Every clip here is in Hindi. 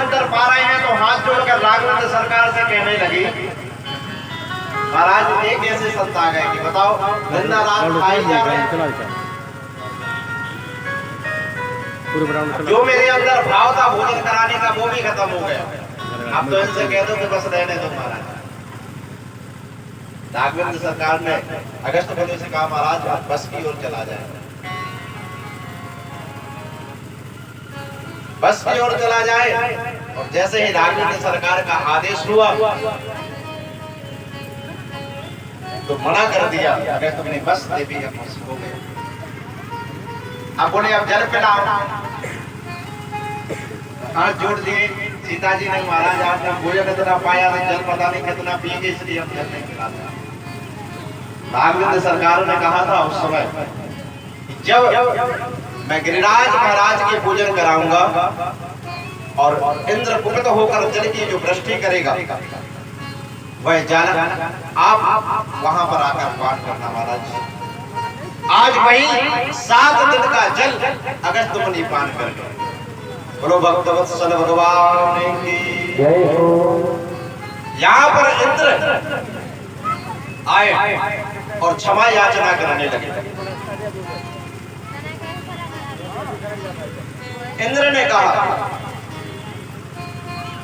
उत्तर पा रहे हैं तो हाथ जोड़कर राघवेंद्र सरकार से कहने लगी, महाराज एक ऐसे संत आ गए कि बताओ दिन रात खाई जा रहे हैं, जो मेरे अंदर भाव था भोजन कराने का वो भी खत्म हो गया। अब तो इनसे कह दो कि बस रहने दो महाराज। राघवेंद्र सरकार ने अगस्त्यपति से कहा, महाराज आप बस की ओर चला जाए, बस की ओर चला जाए। और जैसे ही राघवेंद्र सरकार का आदेश हुआ तो मना कर दिया। अगस्त्य ने बस देवी हो गए। अब बोले अब जल पिलाओ, हाथ जोड़ दिए। सीता जी ने, महाराज आपने भोजन इतना पाया नहीं, जल पता नहीं कितना पिएंगे, इसलिए हम जल नहीं पिलाते। राघवेंद्र सरकार ने कहा था उस समय, जब मैं गिरिराज महाराज के पूजन कराऊंगा और इंद्र कुपित होकर जल की जो वृष्टि करेगा वह जल आप वहां पर आकर पान करना महाराज। आज वही 7 दिन का जल अगस्त्य मुनि पान कर गए। बोलो भक्तवत्सल भगवान की जय हो। यहाँ पर इंद्र आए और क्षमा याचना करने लगे। इंद्र ने कहा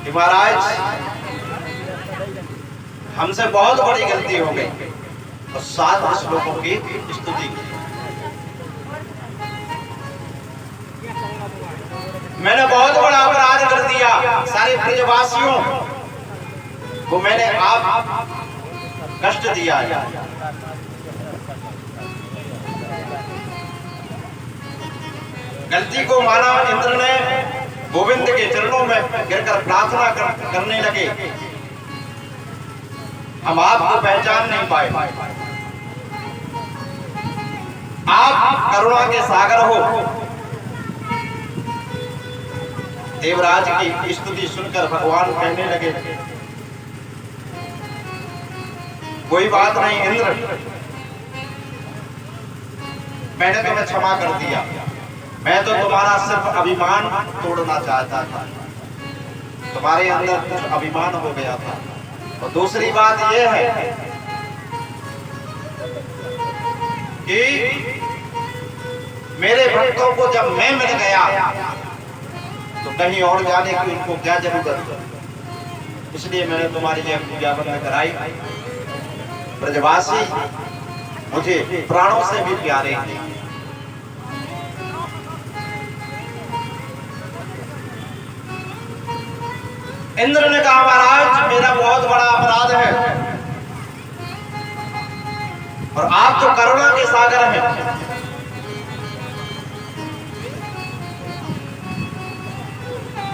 कि महाराज हमसे बहुत बड़ी गलती हो गई और 7 श्लोकों की स्तुति की। मैंने बहुत बड़ा अपराध कर दिया, सारे ब्रजवासियों को मैंने आप कष्ट दिया है। गलती को माना। इंद्र ने गोविंद के चरणों में गिरकर प्रार्थना करने लगे, हम आपको पहचान नहीं पाए, आप करुणा के सागर हो। देवराज की स्तुति सुनकर भगवान कहने लगे, कोई बात नहीं इंद्र, मैंने तुम्हें क्षमा कर दिया। मैं तो तुम्हारा सिर्फ अभिमान तोड़ना चाहता था, तुम्हारे अंदर कुछ अभिमान हो गया था। और दूसरी बात यह है कि मेरे भक्तों को जब मैं मिल गया तो कहीं और जाने की उनको क्या जरूरत, इसलिए मैंने तुम्हारी यह पूजा बंद कराई। ब्रजवासी मुझे प्राणों से भी प्यारे हैं। इंद्र ने कहा, महाराज मेरा बहुत बड़ा अपराध है और आप तो करुणा के सागर हैं।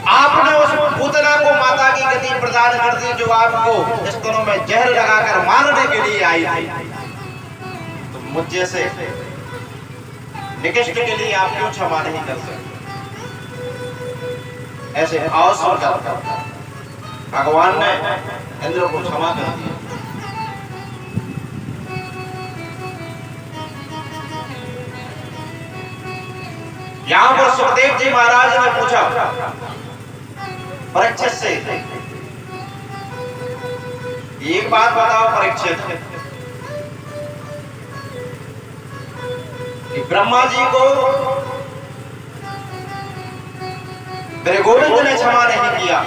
आपने उस पूतना को माता की गति प्रदान कर दी जो आपको स्तनों में जहर लगाकर मारने के लिए आई थी। तो मुझे से निकृष्ट के लिए आप क्यों क्षमा नहीं कर सकते? ऐसे भाव सुनकर भगवान ने इंद्र को क्षमा कर दिया। यहां पर सुखदेव जी महाराज ने पूछा परीक्षित से, एक बात बताओ परीक्षित, कि ब्रह्मा जी को मेरे गोविंद ने क्षमा नहीं किया,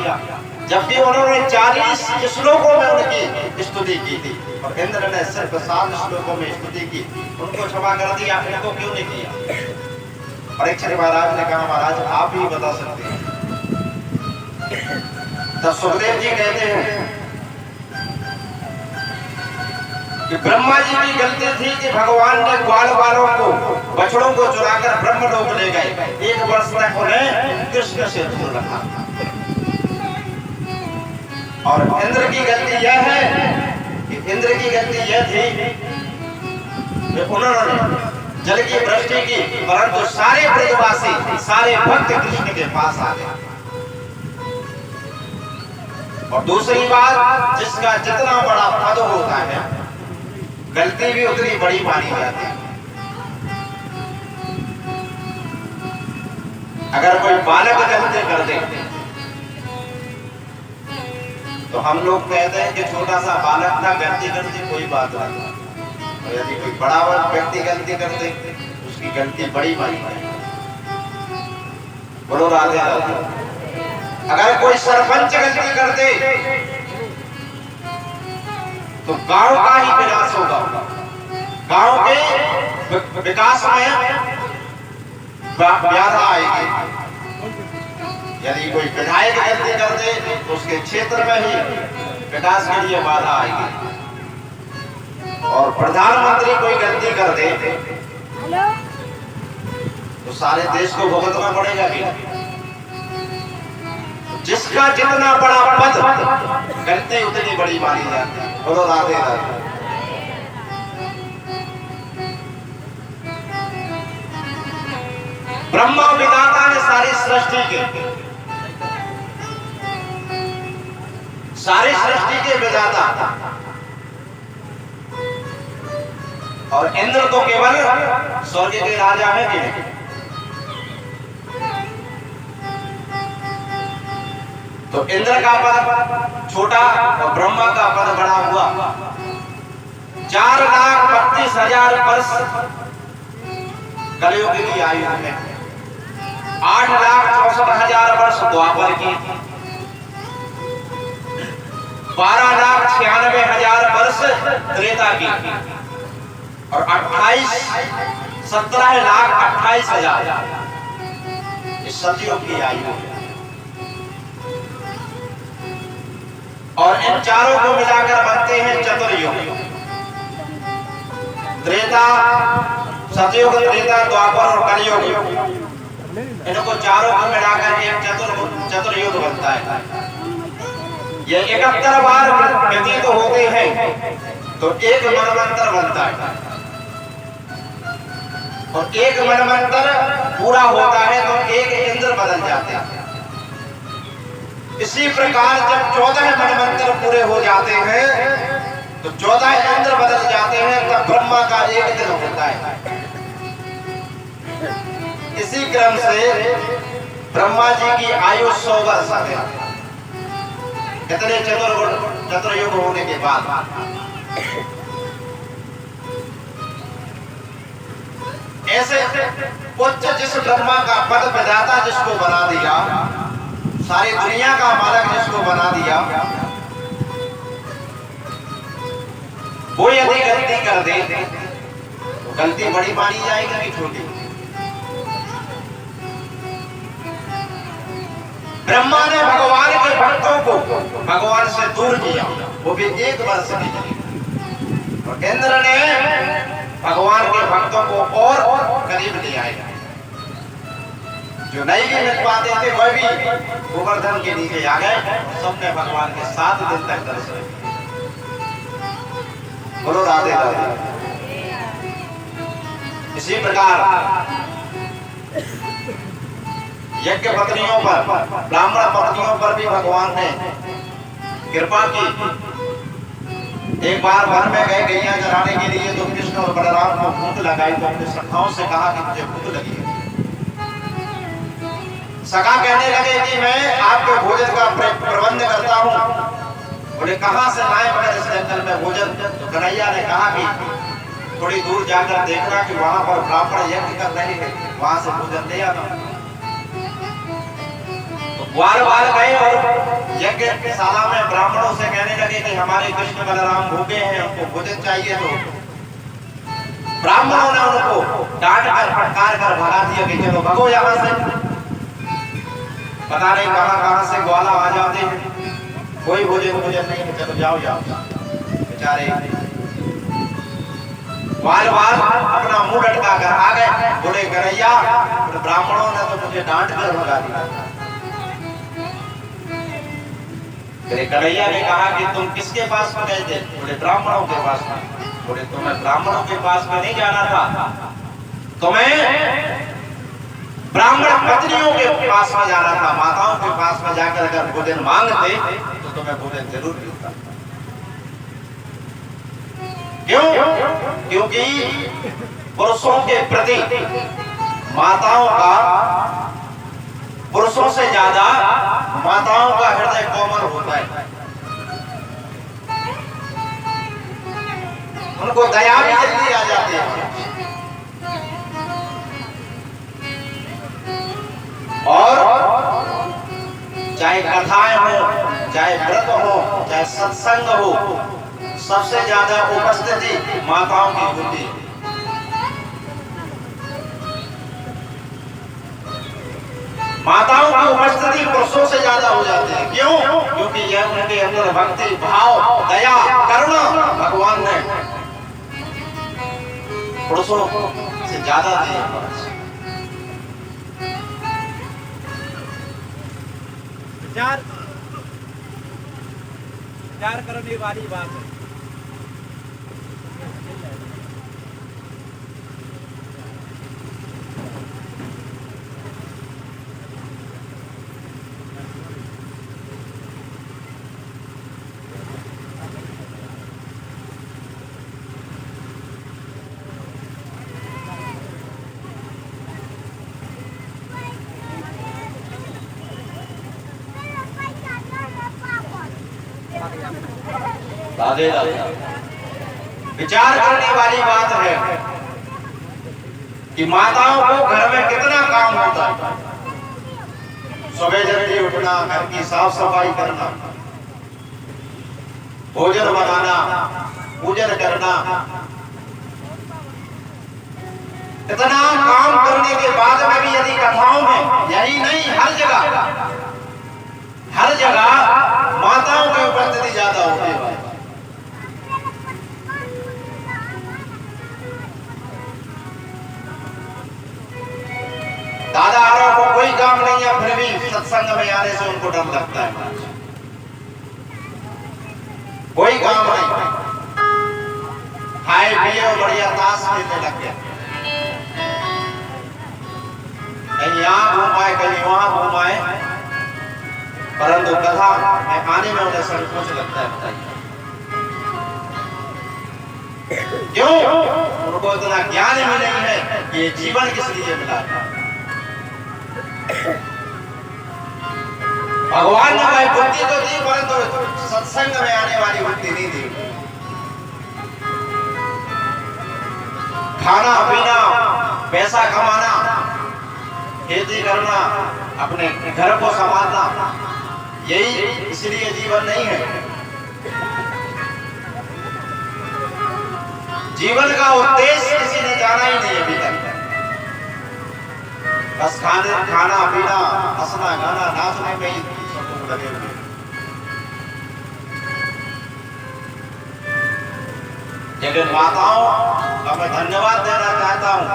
जबकि उन्होंने 40 श्लोकों में उनकी स्तुति की थी और इंद्र ने सिर्फ 7 श्लोकों में स्तुति की, उनको क्षमा कर दिया, इनको क्यों नहीं किया? परीक्षित महाराज ने कहा, महाराज आप ही बता सकते हैं। तब सुखदेव जी कहते हैं कि ब्रह्मा जी की गलती थी कि भगवान ने ग्वाल वालों को, बछड़ों को चुराकर ब्रह्मलोक ले गए। 1 वर्ष तक उन्हें कृष्ण से दूर रखा। और इंद्र की गलती यह है कि इंद्र की गलती यह थी कि उन्होंने जल की वृष्टि की, परंतु सारे ब्रजवासी, सारे भक्त कृष्ण के पास आ गए। और दूसरी बात, जिसका जितना बड़ा पद होता है, गलती भी उतनी बड़ी मानी जाती है। अगर कोई बालक गलती कर दे हम लोग कहते हैं कि छोटा सा बालक था, गलती करती कोई बात नहीं, और यदि कोई बड़ा व्यक्ति गलती करते उसकी गलती बड़ी मानी जाए। बोलो राधे राधे। अगर कोई सरपंच गलती करते तो गांव का ही विनाश होगा, गांव के विकास में बाधा आएगी। यदि कोई विधायक गलती करते तो उसके क्षेत्र में ही विकास के लिए बाधा आएगी, और प्रधानमंत्री कोई गलती कर दे तो सारे देश को भुगतना पड़ेगा कि जिसका जितना बड़ा पद गलती उतनी बड़ी मानी जाती है। बोलो राधे राधे। ब्रह्मा विधाता ने सारी सृष्टि के विधाता, और इंद्र तो केवल स्वर्ग के राजा है कि नहीं? तो इंद्र का पद छोटा और ब्रह्मा का पद बड़ा हुआ। 4,32,000 वर्ष कलयुग की आयु में, 8,64,000 वर्ष द्वापर की, 12,96,000 वर्ष त्रेता की, और 17,28,000 इस सतयुग की आयु है। और इन चारों को मिलाकर बनते हैं चतुर्युग। त्रेता, सतयुग, त्रेता, द्वापर और कलयुग, इनको चारों को मिलाकर एक चतुर्युग बनता है। ये 71 बार व्यतीत होते हैं तो एक मनवंतर बनता है, और एक मनवंतर पूरा होता है तो एक इंद्र बदल जाते हैं। इसी प्रकार जब 14 मनवंतर पूरे हो जाते हैं तो 14 इंद्र बदल जाते हैं, तब ब्रह्मा का एक दिन होता है। इसी क्रम से ब्रह्मा जी की आयु 100 वर्ष है। कितने चतुर्युग होने के बाद ऐसे उच्च जिस ब्रह्मा का पद विधाता जिसको बना दिया, सारी दुनिया का मालक जिसको बना दिया, वो यदि गलती कर दे तो गलती बड़ी मानी जाएगी कि छोटी? ब्रह्मा ने भगवान के भक्तों को भगवान से दूर किया, वो भी 1 वर्ष के लिए, और इंद्र ने भगवान के भक्तों को और करीब ले आए। जो नहीं भी मिल पाते थे वह भी गोवर्धन के नीचे आ गए, सबने भगवान के 7 दिन तक दर्शन किए। बोलो राधे राधे। इसी प्रकार यज्ञ पत्नियों पर, ब्राह्मण पत्नियों पर भी भगवान ने कृपा की। एक बार वन में गए गैया चराने के लिए, तो कृष्ण और बलराम को भूख लगाई, तो अपने सखाओं से कहा कि मुझे भूख लगी है। सखा कहने लगे कि मैं आपके भोजन का प्रबंध करता हूँ। बोले कहाँ से लाए मगर इस जंगल में भोजन? तो कन्हैया ने कहा कि थोड़ी दूर जाकर देखना कि वहां पर ब्राह्मण यज्ञ कर रहे हैं, वहां से भोजन ले आना। तो बार बार गए और यज्ञशाला में ब्राह्मणों से कहने लगे कि हमारे कृष्ण बलराम भूखे हैं, उनको भोजन चाहिए। तो ब्राह्मणों ने उनको डांट कर फटकार कर भगा दिया कि चलो भगो यहाँ से। पता नहीं कहां से ग्वाला आ जाते हैं, कोई भोजन नहीं है, चलो जाओ बेचारे बार बार अपना मुंह लटका कर आ गए। बोले कन्हैया, ब्राह्मणों ने तो मुझे डांट कर भगा दिया। कन्हैया ने कहा कि तुम किसके पास में गए थे? बोले ब्राह्मणों के पास में। बोले तुम्हें ब्राह्मणों के पास में नहीं जाना था, तुम्हें ब्राह्मण पत्नियों के पास में जाना था। माताओं के पास में जाकर अगर भोजन मांगते तो तुम्हें भोजन जरूर मिलता। क्यों? क्योंकि पुरुषों के प्रति माताओं का, पुरुषों से ज्यादा माताओं का हृदय कोमल होता है। उनको दया भी जल्दी आ जाती है। और चाहे कथाएं हो, चाहे व्रत हो, चाहे सत्संग हो, सबसे ज्यादा उपस्थिति माताओं की होती है। माताओं की उपस्थिति पुरुषों से ज्यादा हो जाती है। क्यों? क्योंकि यह उनके अंदर भक्ति भाव, दया, करुणा भगवान ने पुरुषों से ज्यादा दी है। विचार करने वाली बात है। राधे राधे। विचार करने वाली बात है कि माताओं को घर में कितना काम होता है। सुबह जल्दी उठना, घर की साफ सफाई करना, भोजन बनाना, पूजन करना, इतना काम करने के बाद में भी यदि कथाओं में, यही नहीं हर जगह माताओं की उपस्थिति ज्यादा होती है। दादाओं को कोई काम नहीं है, फिर भी सत्संग में आने से उनको डर लगता है। कोई काम नहीं, खाए पिए और बढ़िया ताश खेलने लग गया। कहीं यहाँ घुमाए, कहीं वहां घुमाए, परंतु कथा में आने में उन्हें संकोच लगता है। बताइए क्यों? उनको इतना ज्ञान ही नहीं है कि ये जीवन किस लिए मिला है। भगवान ने भाई बुद्धि तो दी, परंतु सत्संग में आने वाली बुद्धि नहीं दी। खाना पीना, पैसा कमाना, खेती करना, अपने घर को संभालना, यही इसलिए जीवन नहीं है। जीवन का उद्देश्य किसी ने जाना ही नहीं अभी तक। बस खाना पीना, हंसना गाना नाचने में ही सब लोग लगे हुए। लेकिन माताओं का मैं धन्यवाद देना चाहता हूं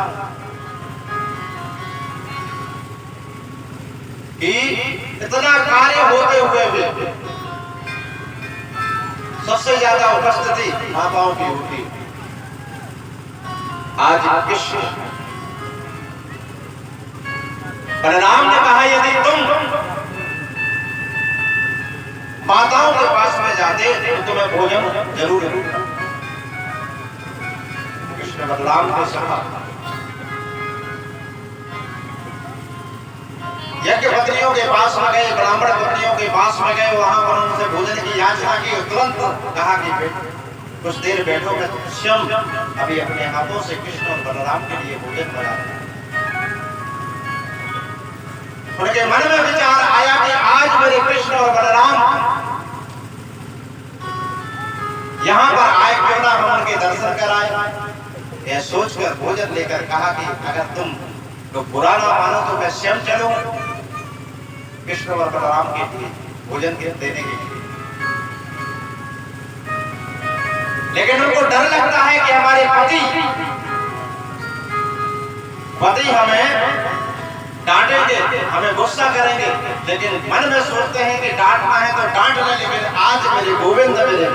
कि इतना कार्य होते हुए भी सबसे ज्यादा उपस्थिति माताओं की होती है। आज कृष्ण बलराम ने कहा, यदि तुम माताओं के पास में जाते तो तुम्हें भोजन जरूर मिलता। कृष्ण बलराम को कहा, यज्ञ पत्नियों के पास में गए, ब्राह्मण पत्नियों के पास में गए, वहां पर उनसे भोजन की याचना की। तुरंत कहा कि कुछ देर बैठो, मैं स्वयं अभी अपने हाथों से कृष्ण और बलराम के लिए भोजन बना रहा। उनके मन में विचार आया कि आज मेरे कृष्ण और बलराम यहां पर आए, क्यों ना हम उनके दर्शन कराए। यह सोचकर भोजन लेकर कहा कि अगर तुम तो बुरा ना मानो तो मैं स्वयं चलूं कृष्ण और बलराम के लिए भोजन देने के लिए। लेकिन उनको डर लगता है कि हमारे पति हमें डांटेंगे, हमें गुस्सा करेंगे। लेकिन मन में सोचते हैं कि डांटना है तो डांट लें, लेकिन आज मेरे गोविंद मेरे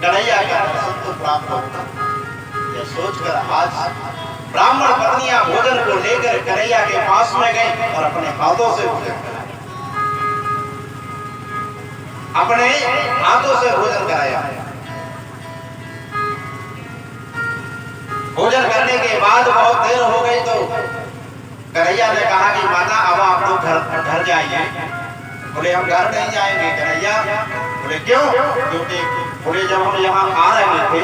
कन्हैया का दर्शन तो प्राप्त होगा। यह सोचकर आज ब्राह्मण पत्नियां भोजन को लेकर कन्हैया के पास में गई और अपने हाथों से भोजन कराया, अपने हाथों से भोजन कराया। भोजन करने के बाद बहुत देर हो गई तो कन्हैया ने कहा कि माता अब आप लोग घर जाइए। बोले हम घर नहीं जाएंगे। कन्हैया बोले क्यों? क्योंकि बोले जब हम यहाँ आ रहे थे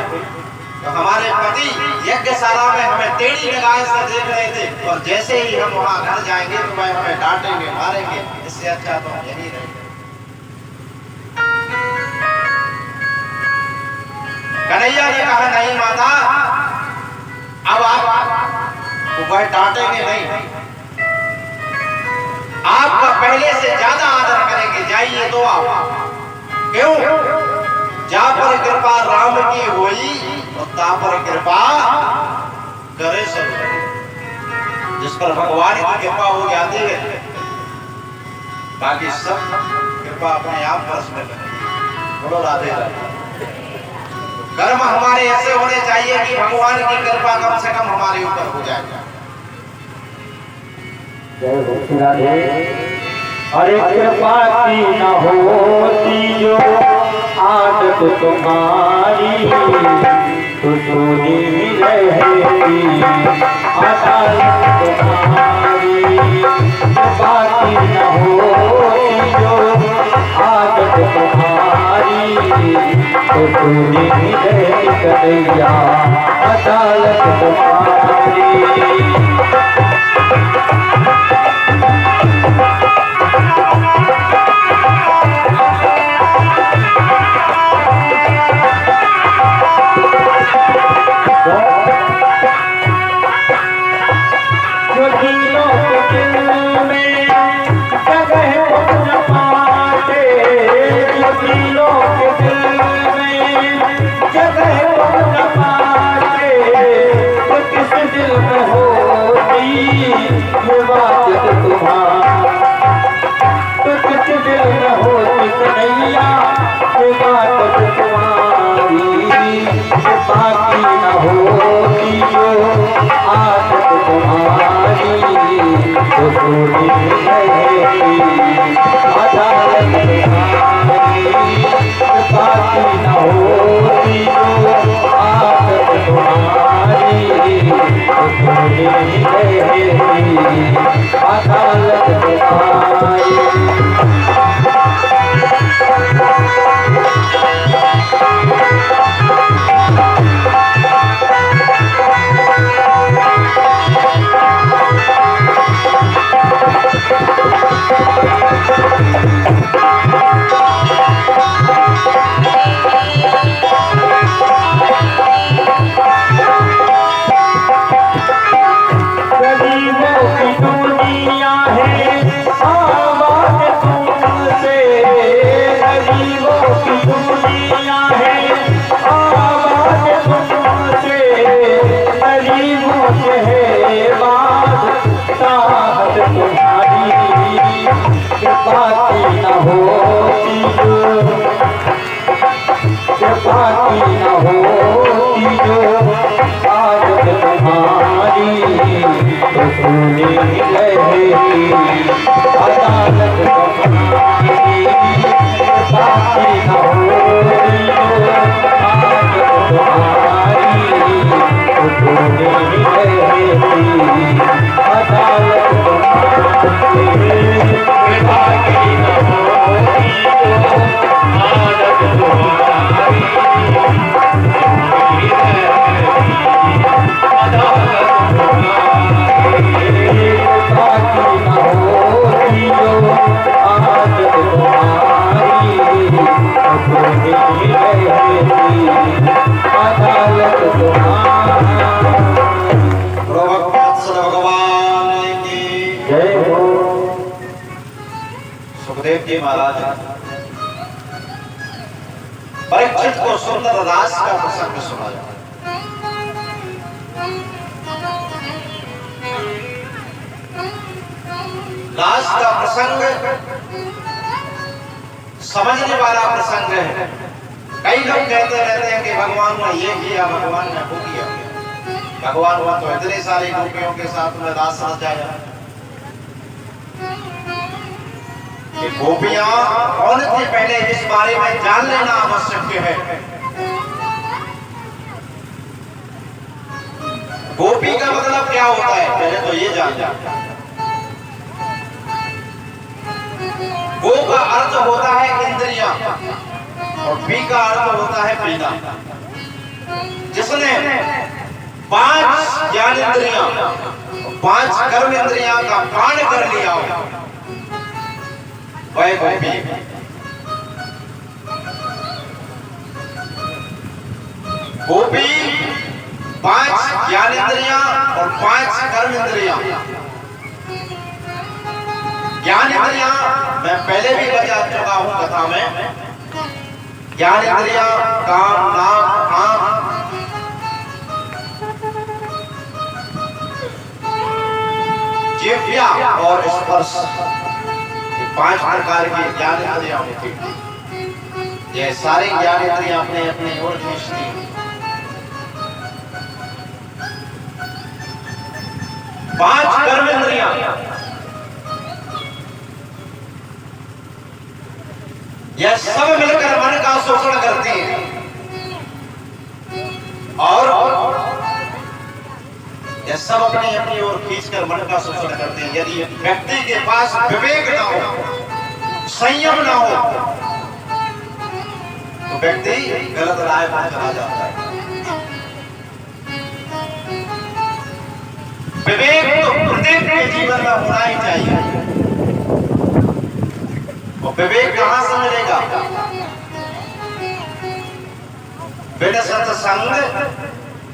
तो हमारे पति यज्ञशाला में हमें टेढ़ी निगाह से देख रहे थे, और जैसे ही हम वहां घर जाएंगे तो वह हमें डांटेंगे, मारेंगे। इससे अच्छा तो हम यही रहे। कन्हैया ने कहा, नहीं माता, अब आप वह डांटेंगे नहीं, आपका पहले से ज्यादा आदर करेंगे, जाइए तो आप। क्यों? जा पर कृपा राम की होई और ता पर कृपा करे सब। जिस पर भगवान की कृपा हो जाती है, बाकी सब कृपा अपने आप बरस में करे। बोलो राधे राधे। कर्म हमारे ऐसे होने चाहिए कि भगवान की कृपा कम से कम हमारे ऊपर हो जाए। अरे कृपा की न होती जो आदत तुम्हारी, तो सोनी रहती अदालत तुम्हारी। कृपा की न होती जो आदत तुम्हारी, तो सोनी रहती कन्हैया अदालत तुम्हारी। सुखदेव जी महाराज परीक्षित को सुंदर रास का प्रसंग सुनाया। रास का प्रसंग समझने वाला प्रसंग है। कई लोग कहते रहते हैं कि भगवान ने ये किया, भगवान ने वो किया। भगवान हुआ तो इतने सारे गोपियों के साथ में रास रचाया। गोपियां कौन थी पहले, इस बारे में जान लेना आवश्यक है। गोपी का मतलब क्या होता है, पहले तो ये जान लें। गो का अर्थ होता है इंद्रियां और पी का अर्थ होता है पीना। जिसने 5 ज्ञानेंद्रियां 5 कर्मेंद्रियां का पान कर लिया हो, वह गोपी। गोपी 5 ज्ञानेंद्रियां और 5 कर्मेंद्रियां। ज्ञानेंद्रियां मैं पहले भी बता चुका हूं कथा में। ज्ञानेंद्रियां कान, नाक, आंख, जिह्वा और स्पर्श, ये 5 प्रकार की ज्ञानेंद्रियां होती हैं। ये सारी ज्ञानेंद्रियां अपने अपने ओर खींचती हैं। 5 कर्मेंद्रियां, यह सब मिलकर मन का शोषण करती है और यह सब अपनी अपनी ओर खींचकर मन का शोषण करते हैं। यदि व्यक्ति के पास विवेक ना हो, संयम ना हो, तो व्यक्ति गलत राह पर चला जाता है। विवेक तो प्रत्येक के जीवन में होना ही चाहिए। और विवेक कहां से मिलेगा? बिना सत्संग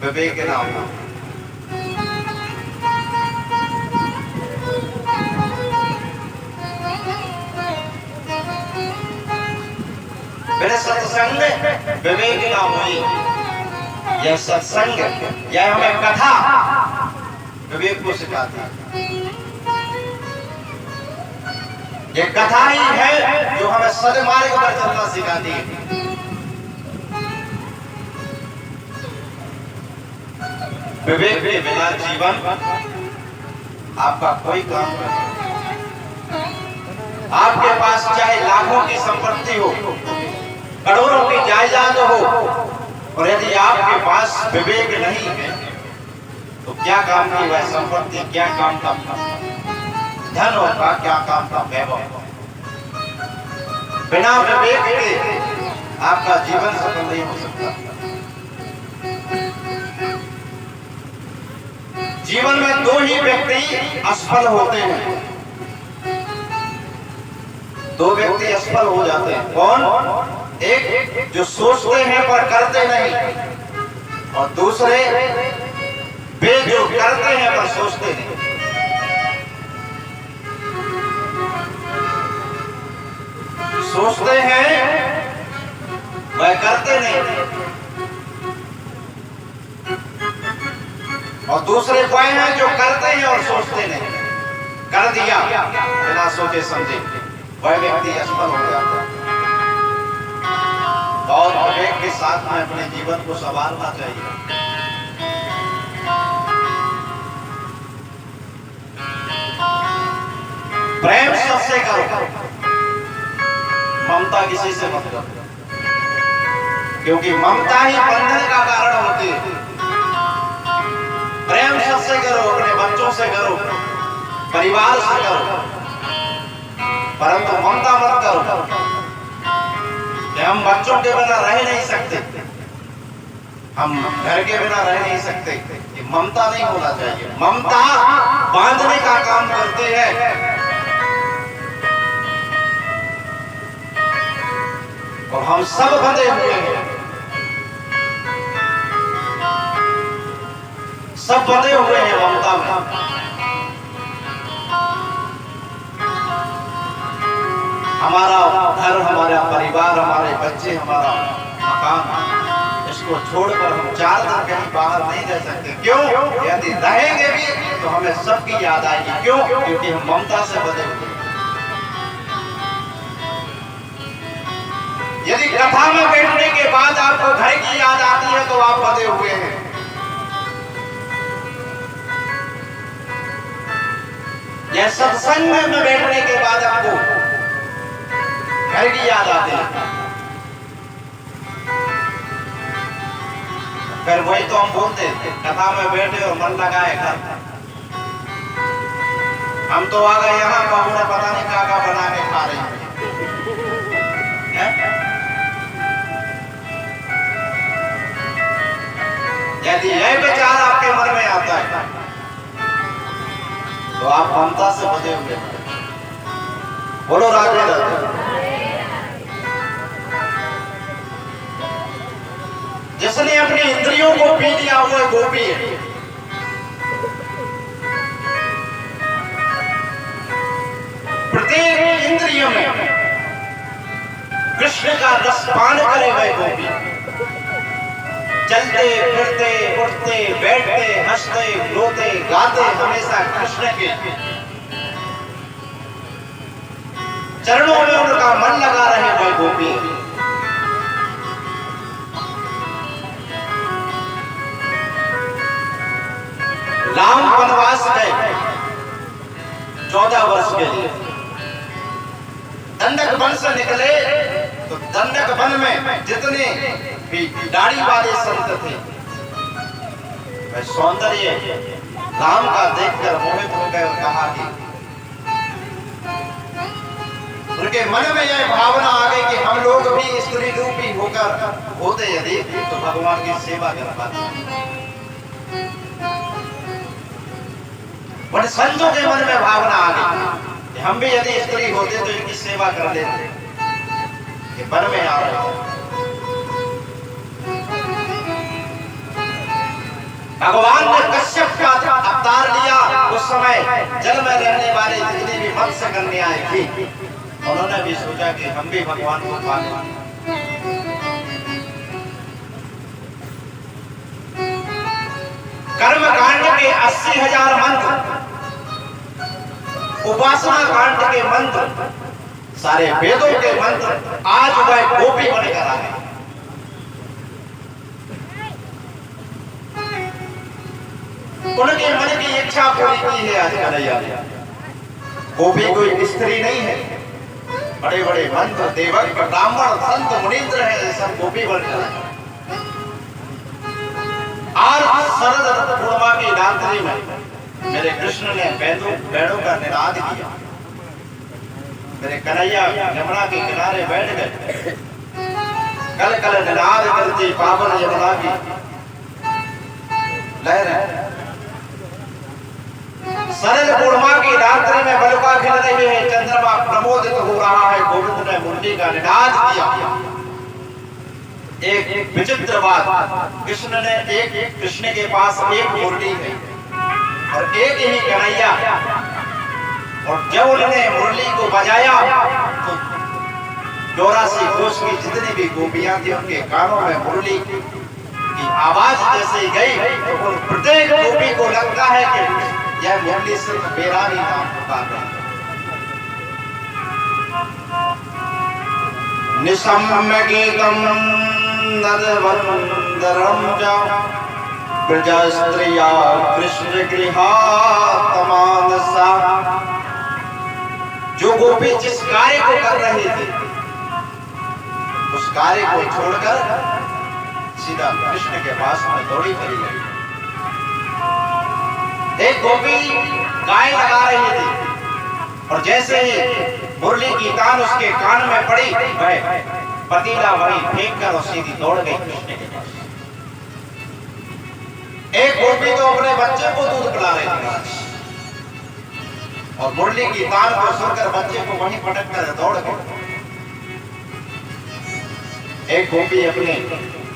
विवेक ना हो। बिना सत्संग विवेक ना हुई। यह सत्संग, यह हमें कथा विवेक को सिखाती है। ये कथा ही है जो हमें सदमार्ग पर चलना सिखाती है। विवेक के बिना जीवन आपका कोई काम नहीं। आपके पास चाहे लाखों की संपत्ति हो, करोड़ों की जायदाद हो, और यदि आपके पास विवेक नहीं है तो क्या काम की वह संपत्ति, क्या काम का धन होगा, क्या काम का वैभव। बिना विवेक के आपका जीवन सफल नहीं हो सकता। जीवन में 2 ही व्यक्ति असफल होते हैं। 2 व्यक्ति असफल हो जाते हैं। कौन? एक जो सोचते हैं पर करते नहीं, और दूसरे वे जो करते हैं पर सोचते नहीं। सोचते हैं वह करते नहीं, और दूसरे वह हैं जो करते हैं और सोचते नहीं। कर दिया बिना सोचे समझे, वह व्यक्ति असफल हो जाता है। और विवेक के साथ में अपने जीवन को संवारना चाहिए। प्रेम सबसे करो, ममता किसी से मत करो, क्योंकि ममता ही बंधन का कारण होती है। प्रेम सबसे करो, अपने बच्चों से करो, परिवार से करो, परंतु ममता मत करो कि हम बच्चों के बिना रह नहीं सकते, हम घर के बिना रह नहीं सकते। ये ममता नहीं होना चाहिए। ममता बांधने का काम करते हैं और हम सब बंधे हुए हैं, सब बंधे हुए हैं ममता में। हमारा घर, हमारा परिवार, हमारे बच्चे, हमारा मकान, इसको छोड़कर हम 4 दिन कहीं बाहर नहीं रह सकते। क्यों? यदि रहेंगे भी तो हमें सबकी याद आएगी। क्यों? क्योंकि हम ममता से बंधे हुए हैं। यदि कथा में बैठने के बाद आपको घर की याद आती है तो आप बंधे हुए हैं। यह सत्संग में बैठने के बाद आपको घर की याद आती है। फिर वही तो हम बोलते हैं, कथा में बैठे और मन लगाए घर। हम तो आ गए यहाँ, बहू ने पता नहीं क्या बना के खा रही है। यदि यह विचार आपके मन में आता है तो आप ममता से बंधे हुए हैं। बोलो राधे राधे। जिसने अपनी इंद्रियों को पी लिया वो गोपी है। प्रत्येक इंद्रियों में कृष्ण का रस पान करे हुए गोपी। चलते फिरते उठते बैठते हंसते रोते गाते हमेशा कृष्ण के चरणों में उनका मन लगा रहे हुए गोपी। राम वनवास गए 14 वर्ष के लिए। दंडक वन से निकले तो दंडक वन में जितने भी दाढ़ी वाले संत थे वह सौंदर्य राम का देखकर मोहित हो गए और कहा कि उनके मन में यह भावना आ गई कि हम लोग भी स्त्री रूपी होकर होते यदि तो भगवान की सेवा कर पाते। बट संतों के मन में भावना आ गई कि हम भी यदि स्त्री होते तो इनकी सेवा कर लेते। ये वन में आ रहे थे। भगवान ने कश्यप का अवतार लिया। उस समय जल में रहने वाले जितने भी मत्स्य कन्याएं थी उन्होंने भी सोचा कि हम भी भगवान को पा लें। कर्म कांड के 80,000 मंत्र, उपासना कांड के मंत्र, सारे वेदों के मंत्र आज वह गोपी बनकर आए। उनके मन की इच्छा पूरी की है आज कन्हैया ने। गोपी कोई स्त्री नहीं है। बड़े बड़े मंत्र देवक ब्राह्मण संत मुनींद्र हैं, सब गोपी बनकर आए। आज शरद पूर्णिमा की रात्रि में मेरे कृष्ण ने बैलों का निनाद किया। मेरे कन्हैया यमुना के किनारे बैठ गए। कल कल निनाद करती पावन यमुना की लहर। शरद पूर्णिमा की रात्रि में बलुका खिल रही है, चंद्रमा प्रमोदित हो रहा है। गोविंद ने मुरली का निनाद किया। एक विचित्र बात, कृष्ण के पास एक मुरली है और एक ही कन्हैया। और जब उन्होंने मुरली को बजाया तो 84 कोष की जितनी भी गोपियां थी उनके कानों में मुरली की आवाज जैसे गई तो प्रत्येक गोपी को लगता है कि यह मुरली सिर्फ मेरा ही नाम पुकार रहा है। निशम्य गीतम नदवंदरम च प्रजा स्त्रिया कृष्ण गृहातमानसा। जो गोपी जिस कार्य को कर रहे थे उस कार्य को छोड़कर सीधा कृष्ण के पास में दौड़ी चली गई। एक गोपी गाय लगा रही थी और जैसे ही मुरली की तान उसके कान में पड़ी वह पतीला वहीं फेंक कर और सीधी दौड़ गई कृष्ण के पास। एक गोपी तो अपने बच्चे को दूध पिला रही थी और मुरली की तान को सुनकर बच्चे को वहीं पटक कर दौड़ गई। एक गोपी अपने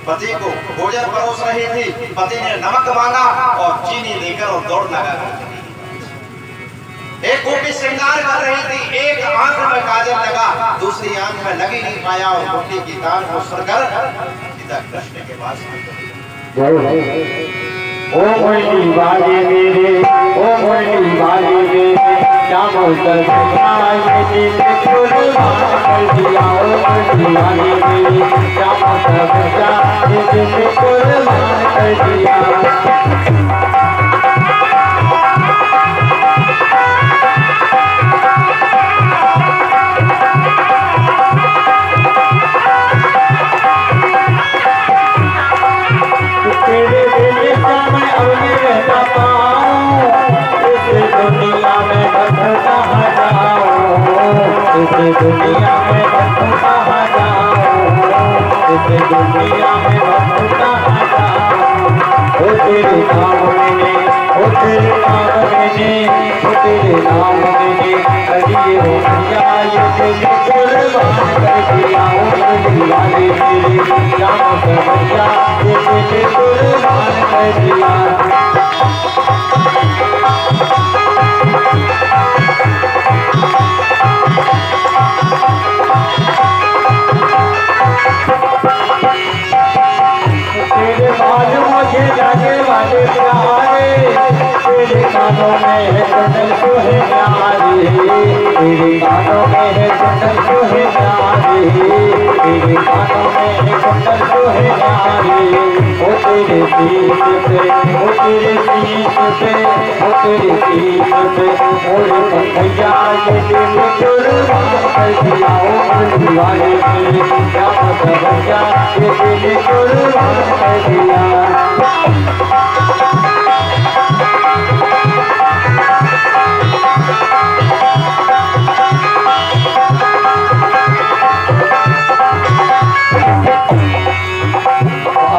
पति को भोजन परोस रही थी। पति ने नमक मांगा और चीनी देकर और दौड़ लगा। एक गोपी श्रृंगार कर रही थी। एक आंख में काजल लगा, दूसरी आंख में लग ही नहीं पाया और गोपी की तान को सुनकर सीधा कृष्ण के पास ओ मुरली वाले मेरे, ओ मुरली वाले मेरे, क्या मोहतर बनाए दिल कुर्बान कर दिया। ओ मुरली वाले मेरे, क्या मोहतर बनाए दिल कुर्बान कर दिया। दुनिया में कहाँ जाऊं, इस दुनिया में कहाँ जाऊं, इस दुनिया में कहाँ जाऊं। तेरे नाम मैंने, ओ तेरे नाम मैंने, ओ तेरे नाम मैंने करिए हो मैया ये तेरे कुर्बान कर दिया। ओ मुरली वाले मेरे श्याम कन्हैया ये तेरे कुर्बान कर दिया। तेरे बाल मुझे जाने वाले प्यारे, तेरे कानों में है कुंडल को है प्यारे, तेरे कानों में है कुंडल को है प्यारे, तेरे कानों में है कुंडल को है प्यारे। ओ तेरे शीश पे, ओ तेरे शीश पे, ओ तेरे शीश पे मोरे कन्हैया ये तेरे कुर्बान कर दिया। ओ मुरली वाले मेरे श्याम कन्हैया ये तेरे कुर्बान कर दिया।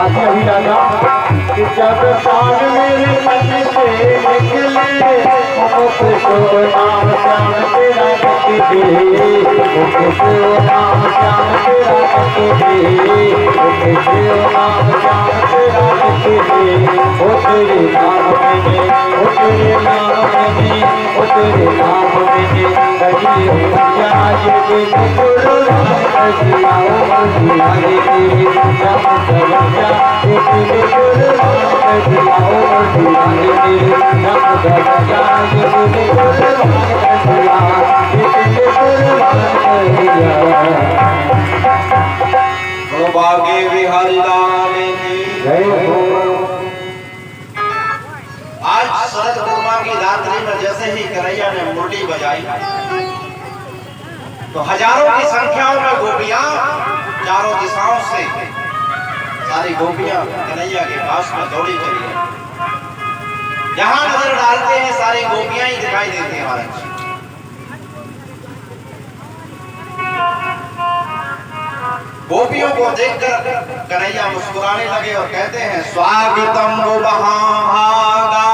अभी राजा कि जब प्राण मेरे मन से निकले, मुझको नाम श्याम तेरा निकले, मुझको नाम श्याम तेरा निकले, मुझको नाम श्याम तेरा निकले। ओ तेरे नाम मैंने, ओ तेरे नाम मैंने, ओ तेरे नाम मैंने करिए हो मैया ये तेरे कुर्बान कर दिया। ओ मुरली वाले तेरे श्याम कन्हैया ये तेरे कुर्बान कर दिया। ओ मुरली वाले तेरे श्याम कन्हैया ये तेरे कुर्बान कर दिया, ये तेरे कुर्बान कर दिया। भाग्य विहारी लाल की जय हो। आज शरद पूर्णिमा की रात्रि में जैसे ही कन्हैया ने मुरली बजाई तो हजारों की संख्याओं में गोपियां चारों दिशाओं से सारी गोपियां कन्हैया के पास में दौड़ी चली गई। जहां नजर डालते हैं सारी गोपियां ही दिखाई देती हैं महाराज। गोपियों को देखकर कन्हैया मुस्कुराने लगे और कहते हैं स्वागतम वहागा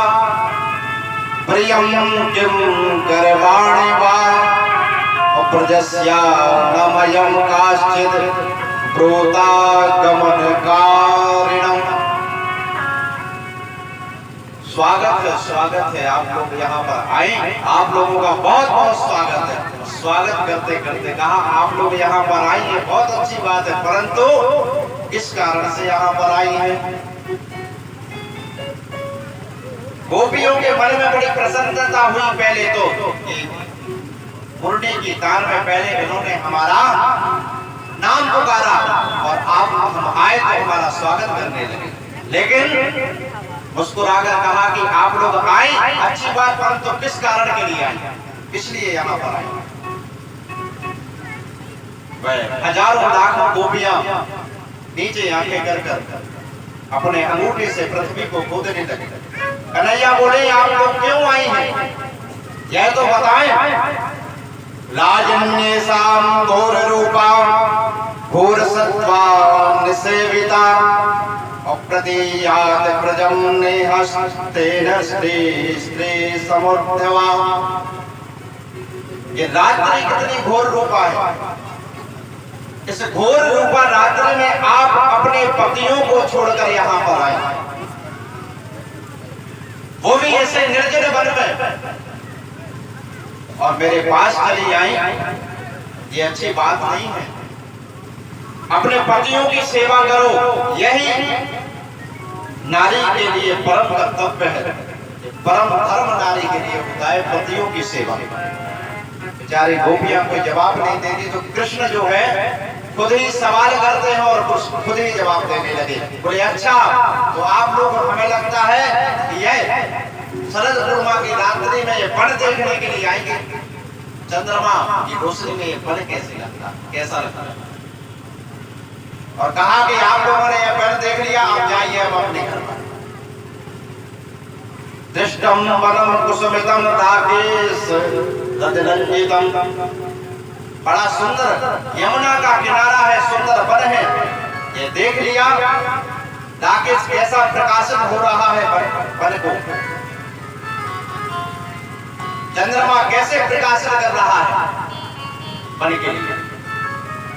प्रियम किम करवाणि वा प्रजस्या नमयम काश्चिद प्रोता गमन कारिणम। स्वागत है आप लोग यहाँ पर आए, आप लोगों का बहुत बहुत स्वागत है। स्वागत करते करते कहा आप लोग यहाँ पर आई है बहुत अच्छी बात है, परंतु किस कारण से यहाँ पर आई है। गोपियों के मन में बड़ी प्रसन्नता हुई। पहले तो मुरली की तार में पहले उन्होंने हमारा नाम पुकारा और आप हम आए तो हमारा स्वागत करने लगे, लेकिन मुस्कुराकर कहा कि आप लोग आए अच्छी बात, परंतु किस कारण के लिए आए, इसलिए यहाँ पर आए। वह हजारों लाखों गोपियां नीचे आंखें कर अपने अंगूठे से पृथ्वी को खोदने लगे। कन्हैया बोले आप लोग क्यों आई हैं, यह तो बताएं। लाजन्येषां घोर रूपा घोर सत्वा निसेविता अप्रतीयात प्रजम नेहस्तेन स्त्री स्त्री समुद्धवा। ये रात्रि कितनी घोर रूपा है। इस घोर रूपा रात्रि में आप अपने पतियों को छोड़कर यहाँ पर आए, वो भी ऐसे निर्जन वन में, और मेरे पास चली आई, ये अच्छी बात नहीं है। अपने पतियों की सेवा करो, यही नारी के लिए परम कर्तव्य है, परम धर्म नारी के लिए होता है पतियों की सेवा। बेचारी गोपियां कोई जवाब नहीं देती तो कृष्ण जो है खुद ही सवाल करते हैं और खुद ही जवाब देने लगे। बोले अच्छा तो आप लोग, हमें लगता है कि यह शरद पूर्णिमा की रात्रि में ये फल देखने के लिए आएंगे। चंद्रमा की रोशनी में ये फल कैसा लगता है, और कहा कि आप लोगों ने ये फल देख लिया, आप जाइए अब अपने घर पर। दृष्टम वनम कुसुमितम राकेश रजरंजितम, बड़ा सुंदर यमुना का किनारा है, सुंदर वन है, ये देख लिया। राकेश कैसा प्रकाशन हो रहा है वन को, चंद्रमा कैसे प्रकाशन कर रहा है वन के लिए,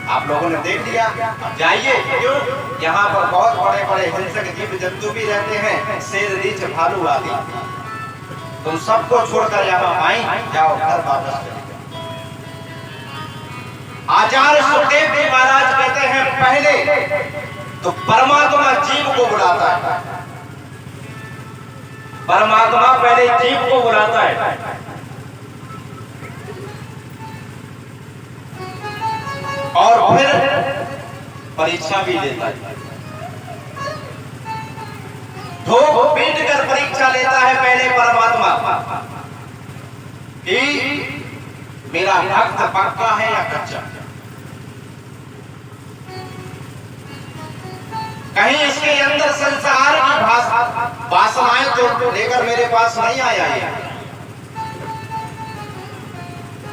आप लोगों ने देख लिया। जाइए, क्यों यहाँ पर बहुत बड़े बड़े हिंसक जीव जंतु भी रहते हैं, शेर रीछ भालू आदि। तुम सबको छोड़कर यहाँ आई जाओ, घर वापस चले जाओ। आचार्य सुखदेव जी महाराज कहते हैं पहले तो परमात्मा जीव को बुलाता है, परमात्मा पहले जीव को बुलाता है और फिर परीक्षा भी लेता है। ठोक पीट कर परीक्षा लेता है पहले परमात्मा कि मेरा भक्त पक्का है या कच्चा। कहीं इसके अंदर संसार की वासनाएं तो लेकर मेरे पास नहीं आया है।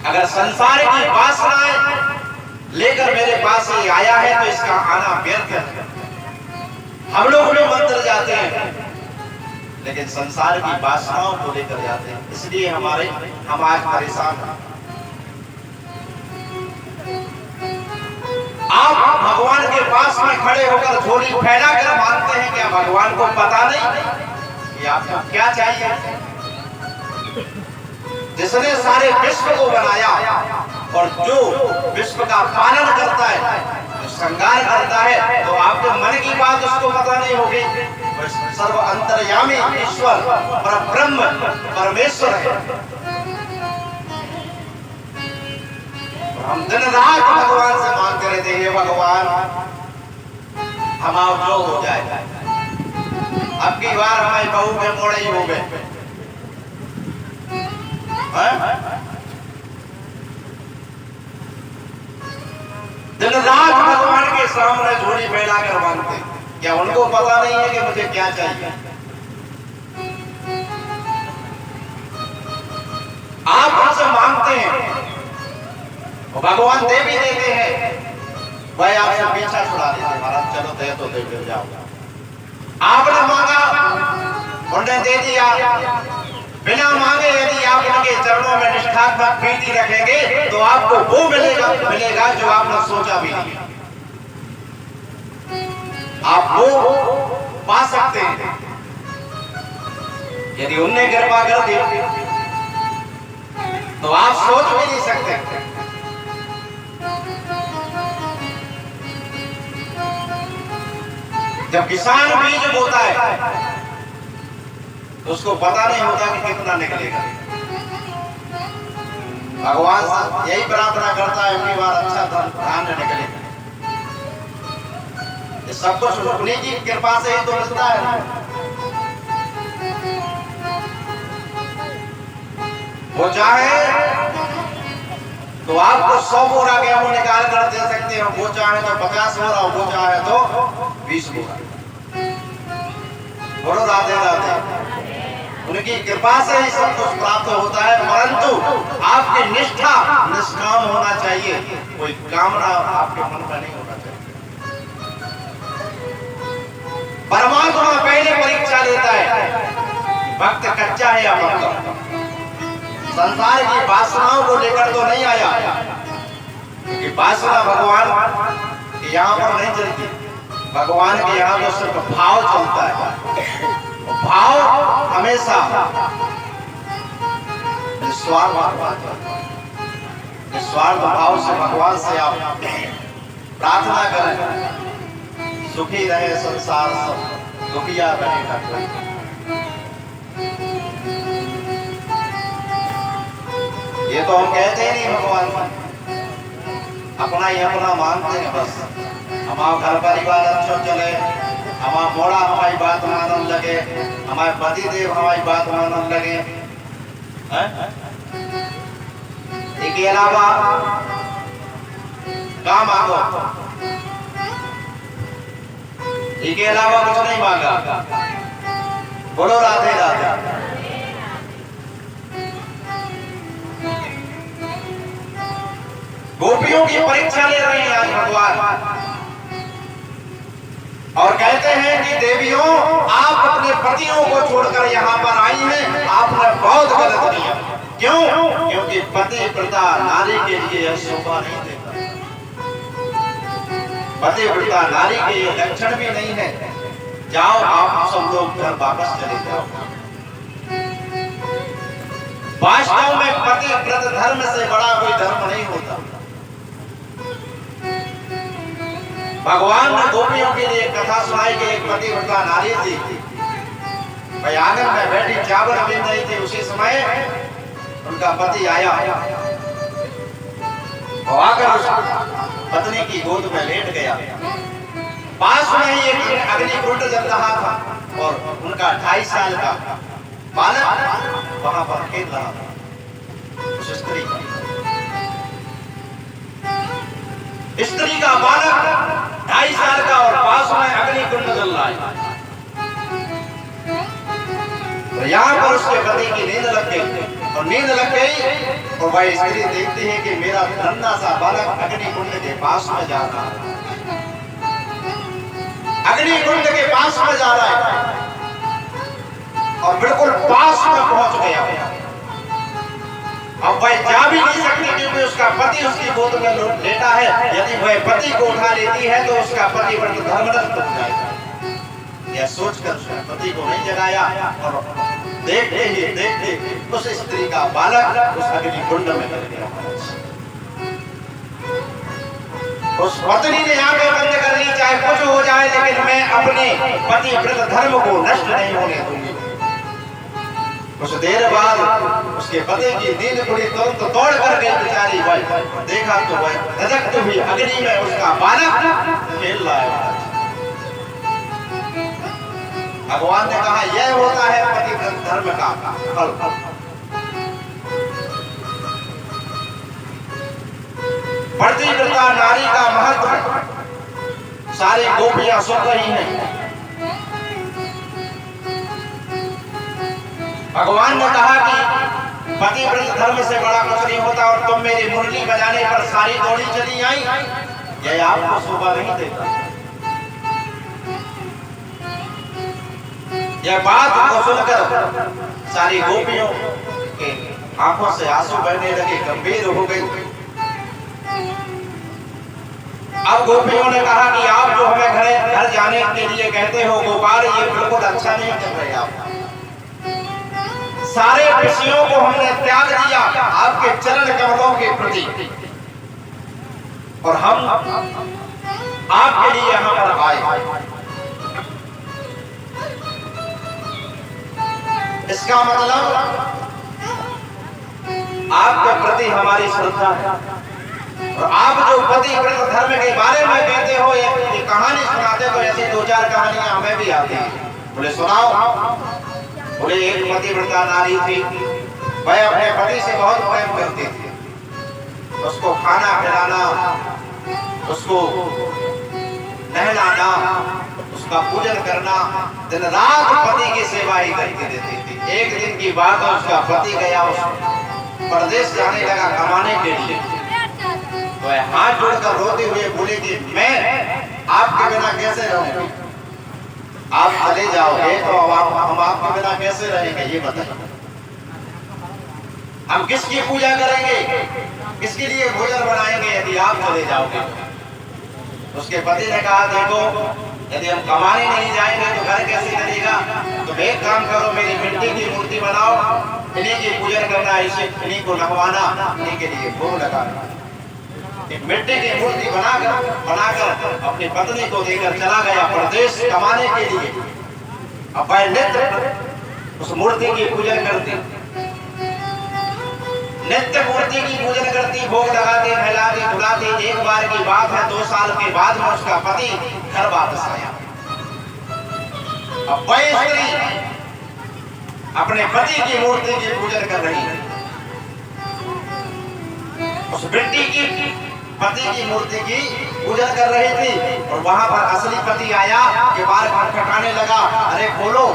अगर संसार की वासनाएं लेकर मेरे पास ही आया है तो इसका आना व्यर्थ है। हम लोग मंदिर जाते हैं लेकिन संसार की वासनाओं को लेकर जाते हैं, इसलिए हम आज परेशान हैं। आप भगवान के पास में खड़े होकर झोली फैला कर मांगते हैं, क्या भगवान को पता नहीं कि आपको क्या चाहिए? जिसने सारे विश्व को बनाया और जो विश्व का पालन करता है, जो श्रृंगार करता है, तो आपके मन की बात उसको पता नहीं होगी। सर्व अंतर्यामी ईश्वर परब्रह्म परमेश्वर है। हम दिन रात भगवान से मांगते रहते हैं, भगवान हमारा जो हो जाए, अब की बार हमारी बहू के मोड़े ही हो गए। दिन रात भगवान के सामने झोली फैला कर मांगते, क्या उनको पता नहीं है कि मुझे क्या चाहिए? आप हमसे मांगते हैं, भगवान दे भी देते हैं, भाई आपसे पीछा छुड़ा देते हैं, महाराज चलो दे तो दे जाओ। आपने मांगा उन्होंने दे दिया, बिना मांगे यदि आप उनके चरणों में निष्ठात्मक प्रीति रखेंगे तो आपको वो मिलेगा जो आपने सोचा भी नहीं। आप वो पा सकते हैं यदि उनने कृपा कर दी, तो आप सोच भी नहीं सकते। जब किसान बीज बोता है तो उसको पता नहीं होता कि कितना निकलेगा। भगवान से यही प्रार्थना करता है कि बार अच्छा धान निकलेगा। ये सब कुछ उन्हीं की कृपा से ही तो मिलता है। वो चाहे तो आपको 100 बोरा गेहूं निकाल कर दे सकते हैं, वो चाहे तो 50 बोरा, वो चाहे तो 20 बोरा। बोलो राधे राधे। उनकी कृपा से ही सब कुछ प्राप्त होता है, परंतु आपकी निष्ठा निष्काम होना चाहिए, कोई कामना आपके मन में नहीं होना चाहिए। परमात्मा पहले परीक्षा लेता है भक्त कच्चा है या पक्का। संसार की वासनाओं को लेकर तो नहीं आया, क्योंकि वासना भगवान यहाँ पर नहीं चलती। भगवान के यहाँ तो सिर्फ भाव चलता है। भाव हमेशा निस्वार्थ भाव से भगवान से आप प्रार्थना करें, सुखी रहे संसार सब, दुखिया रहे न कोई। ये तो हम कहते ही नहीं भगवान, अपना ही अपना मानते हैं बस। हमारा घर परिवार अच्छा चले, हमारा मोड़ा हमारी बात मानने लगे, हमारे पति देव हमारी बात मानने लगे। इसके अलावा क्या मांगो? इसके अलावा कुछ नहीं मांगा। बोलो राधे राधे। गोपियों की परीक्षा ले रहे हैं आज भगवान और कहते हैं कि देवी पतियों को छोड़कर यहाँ पर आई हैं, आपने बहुत गलत किया। क्यों? क्योंकि पतिव्रता नारी के लिए यह शोभा नहीं देता, पतिव्रता नारी के ये लक्षण भी नहीं है। जाओ आप सब लोग घर वापस चले जाओ। वास्तव में पतिव्रत धर्म से बड़ा कोई धर्म नहीं होता। भगवान ने गोपियों के लिए कथा सुनाई कि एक पतिव्रता नारी थी, भाई आंगन में बैठी चावल बीन रही थी। उसी समय उनका पति आया और आकर उस पत्नी की गोद में लेट गया। पास में ही एक अग्निकुंड जल रहा था और उनका 2.5 साल का बालक वहां पर खेल रहा था। उस स्त्री का बालक 2.5 साल का और पास में अग्निकुंड जल रहा है। तो यहाँ पर उसके पति की नींद लग गई और नींद लग गई और वह स्त्री देखती है कि मेरा नन्हा सा बालक अग्निकुंड के पास में जा रहा है, अग्निकुंड के पास में जा रहा है और बिल्कुल पास में पहुंच गया। अब वह जा भी नहीं सकती क्योंकि उसका पति उसकी गोद में लेटा है। यदि वह पति को उठा लेती है तो उसका पति धर्म नष्ट हो जाएगा। यह सोचकर उसने पति को नहीं जगाया और देखते ही देखते उस स्त्री का बालक उस अग्निकुंड में गिर गया। उस पत्नी ने आंखें बंद कर ली, चाहे कुछ हो जाए लेकिन मैं अपने पतिव्रत धर्म को नष्ट नहीं होने दूंगी। कुछ देर बाद उसके पति की नींद खुली, तुरंत दौड़ कर गई बेचारी। वह देखा तो वह धधकती हुई अग्नि में उसका बालक खेल रहा है। भगवान ने कहा यह होता है पतिव्रत धर्म का फल। पतिव्रता नारी का महत्व सारी गोपियां सुन रही हैं। भगवान ने कहा कि पतिव्रत धर्म से बड़ा कुछ नहीं होता और तुम मेरी मुरली बजाने पर सारी दौड़ी चली आई, यह आपको शोभा नहीं देता। यह बात को सुनकर सारी गोपियों के आंखों से आंसू बहने लगे, गंभीर हो गई। अब गोपियों ने कहा कि आप जो हमें घर जाने के लिए कहते हो गोपाल, ये बिल्कुल अच्छा नहीं कर रहे आप। सारे विषयों को हमने त्याग दिया आपके चरण कमलों के प्रति और हम आपके लिए यहाँ पर आए। इसका मतलब आपके प्रति हमारी श्रद्धा है और आप जो पतिव्रत धर्म के बारे में कहते हो, ये कहानी सुनाते तो ऐसी 2-4 कहानियां हमें भी आती हैं। बोले सुनाओ। बोले एक पतिव्रता नारी थी, वह अपने पति से बहुत प्रेम करती थी, उसको खाना खिलाना, उसको नहलाना, उसका पूजन करना, दिन रात पति की सेवा ही करती रहती थी। एक दिन की बात है, उसका पति गया उस परदेश जाने लगा कमाने के लिए, तो हाथ जोड़कर रोते हुए बोली कि मैं आपके बिना कैसे रहूंगी, आप चले जाओगे तो हम आपके बिना कैसे रहेंगे, ये बताइए। हम किसकी पूजा करेंगे, किसके लिए भोजन बनाएंगे यदि आप चले जाओगे। उसके पति ने कहा देखो, यदि हम कमाने नहीं जाएंगे तो घर कैसे चलेगा, तो एक काम करो, मेरी मिट्टी की मूर्ति बनाओ, इन्हीं की पूजन करना, इन्हीं को नहवाना, इन्हीं के लिए भोग लगाना। एक मिट्टी की मूर्ति बनाकर अपनी पत्नी को देकर चला गया परदेश कमाने के लिए। अब वह नित्य उस मूर्ति की पूजन करती, नित्य मूर्ति की पूजन करती, भोग लगाती, नहलाती, धुलाती। एक बार की बात है, 2 साल के बाद में उसका पति घर वापस आया। अब वह स्त्री अपने पति की मूर्ति की पूजन कर रही है। उस मिट्टी की पति की मूर्ति की पूजन कर रही थी और वहां पर असली पति आया कि बार खटखटाने लगा, अरे खोलो।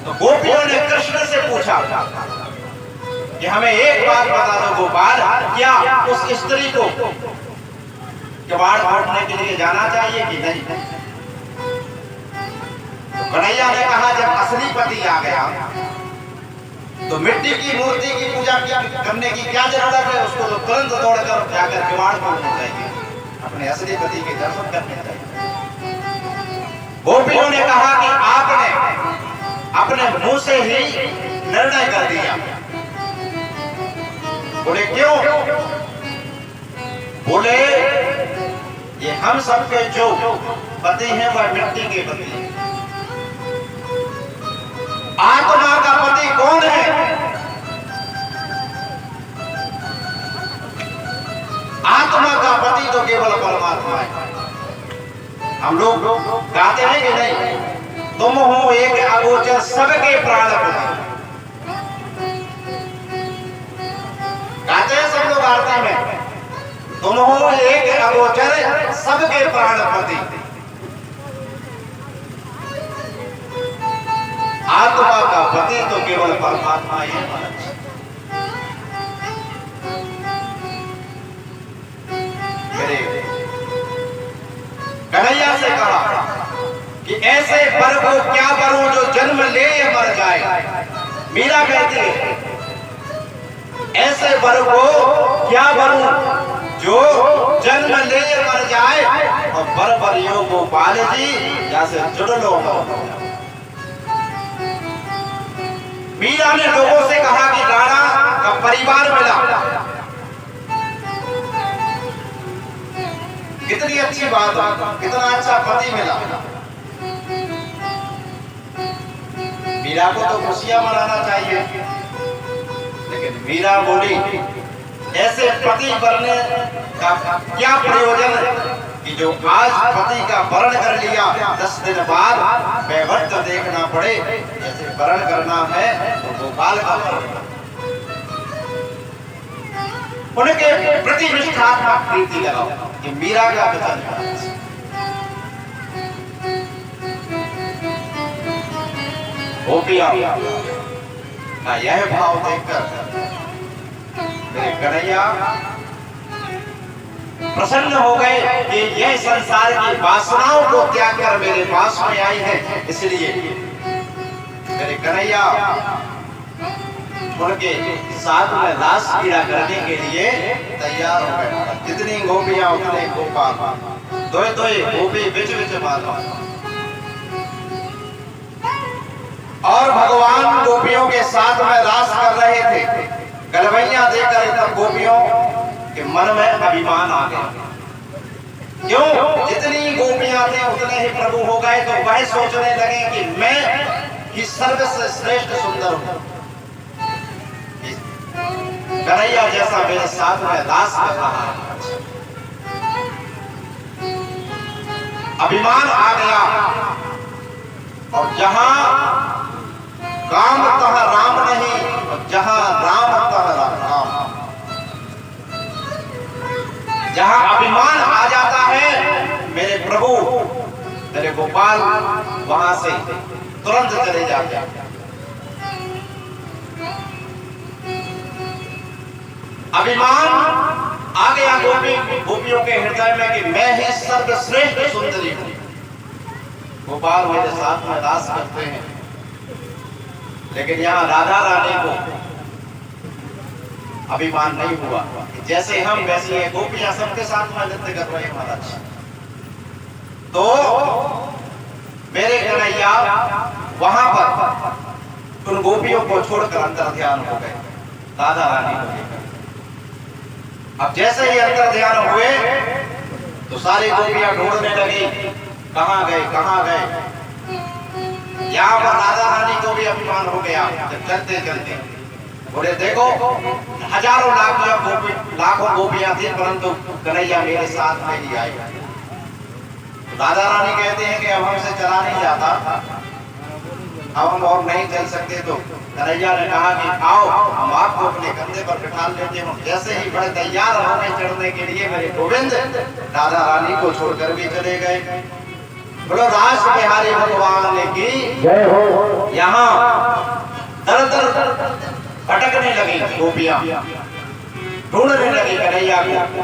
तो गोपियों ने कृष्ण से पूछा कि हमें एक बात बता दो गोपाल, क्या उस स्त्री को कबाड़ काटने के लिए जाना चाहिए कि नहीं। कन्हैया ने कहा जब असली पति आ गया तो मिट्टी की मूर्ति की पूजा करने की क्या जरूरत है, उसको तो तुरंत दौड़कर जाकर किवाड़ तोड़ना चाहिए, अपने असली पति के दर्शन करने चाहिए। गोपियों ने कहा कि आपने अपने मुंह से ही निर्णय कर दिया। बोले क्यों? बोले ये हम सबके जो पति हैं वह मिट्टी के पति हैं। आत्मा का पति कौन है? आत्मा का पति तो केवल परमात्मा है। हम लोग गाते हैं कि नहीं, तुम हो एक अगोचर सबके प्राणपति। गाते हैं सब लोग आरती में, तुम हो एक अगोचर सबके प्राणपति। आत्मा का पति तो केवल परमात्मा ही है। मेरे कन्हैया से कहा कि ऐसे वर को क्या करूं जो जन्म ले मर जाए। मीरा कहती है ऐसे वर को क्या करूं जो जन्म ले मर जाए, और वर वरियों को गोपाल जी जैसे जुड़ लो। मीरा ने लोगों से कहा कि राणा का परिवार मिला, कितनी अच्छी बात है, कितना अच्छा पति मिला। मीरा को तो खुशियां मनाना चाहिए, लेकिन मीरा बोली ऐसे पति बनने का क्या प्रयोजन कि जो आज पति का वरण कर लिया 10 दिन बाद वैवट देखना पड़े। जैसे वरण करना है तो गोपाल का वरण, उनके प्रति निष्ठात्मक प्रीति लगाओ। ये मीरा का वचन है। गोपियां का यह भाव देखकर मेरे कन्हैया प्रसन्न हो गए कि यह संसार की वासनाओं को त्याग कर मेरे पास में आई है। इसलिए मेरे कन्हैया उनके साथ में रास क्रीड़ा करने के लिए तैयार हो गए। जितनी गोपियां उतने गोपाल, दो गोपी बिच बिच मारो। और भगवान गोपियों के साथ में रास कर रहे थे। गलवैया देकर तब गोपियों के मन में अभिमान आ गया। क्यों? जितनी गोपियां थी उतने ही प्रभु हो गए, तो वह सोचने लगे कि मैं ही सर्वश्रेष्ठ श्रेष्ठ सुंदर हूं। कन्हैया जैसा मेरे साथ में दास कर रहा है। अभिमान आ गया, और जहां काम तह राम नहीं, और जहां राम तह राम। जहां अभिमान आ जाता है मेरे प्रभु, मेरे गोपाल वहां से तुरंत चले जाते हैं। अभिमान आ गया गोपियों के हृदय में कि मैं ही सर्वश्रेष्ठ सुंदरी हूं। गोपाल मेरे साथ में दास करते हैं, लेकिन यहाँ राधा रानी को अभिमान नहीं हुआ। जैसे हम वैसे ये गोपियां सबके साथ में नृत्य कर रहे हैं महाराज। तो मेरे कन्हैया वहां पर उन गोपियों को छोड़कर अंतर ध्यान हो गए राधा रानी को लेकर। अब जैसे ही अंतर ध्यान हुए तो सारी गोपियां ढूंढने लगी, कहां गए कहां गए। यहाँ पर राधा रानी को भी अभिमान हो गया। जब चलते चलते बोले देखो हजारों लाखों गोपियां थी, परंतु कन्हैया मेरे साथ में ही आई। राधा रानी कहते हैं कि अब हमसे चला नहीं जाता, अब हम और नहीं चल सकते। तो कन्हैया ने कहा कि आओ हम आपको अपने कंधे पर बिठा लेते हैं। जैसे ही बड़े तैयार हो गए चढ़ने के लिए मेरे गोविंद राधा रानी को छोड़कर भी चले गए। बोलो रास बिहारी भगवान की जय हो। यहाँ दर दर भटकने लगी गोपियां, ढूंढने लगी कन्हैया को।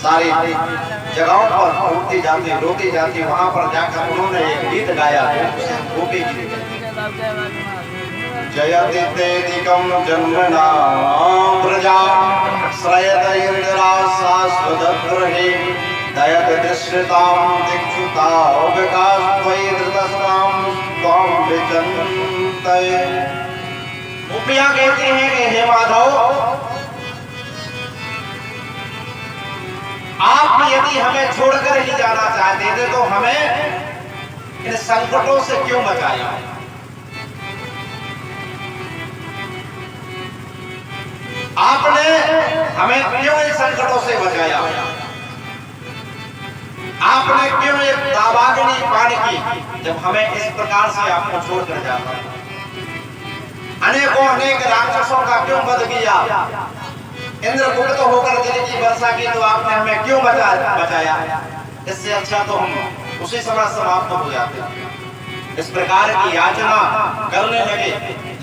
सारी जगहों पर उड़ती जाती रोती जाती, वहां पर जाकर उन्होंने एक गीत गाया, गोपी गीत। जयति तेदिकं जन्मना प्रजा श्रयत इंद्रा शाश्वतद्रहे दयत दृश्यतां दिक्षुता विकास त्वयि धृतस्तां त्वां विचन्तये। गोपियां कहती हैं कि हे माधव, आप यदि हमें छोड़कर ही जाना चाहते थे तो हमें इन संकटों से क्यों बचाया? आपने हमें क्यों इन संकटों से बचाया? आपने क्यों एक दावाग्नि पान की जब हमें इस प्रकार से आपको छोड़कर जाता? अनेकों अनेक राक्षसों का क्यों वध किया? इंद्रगुप्त होकर जल की वर्षा की तो आपने हमें क्यों बचाया? इससे अच्छा तो हम उसी समय समाप्त हो जाते। इस प्रकार की याचना करने लगे।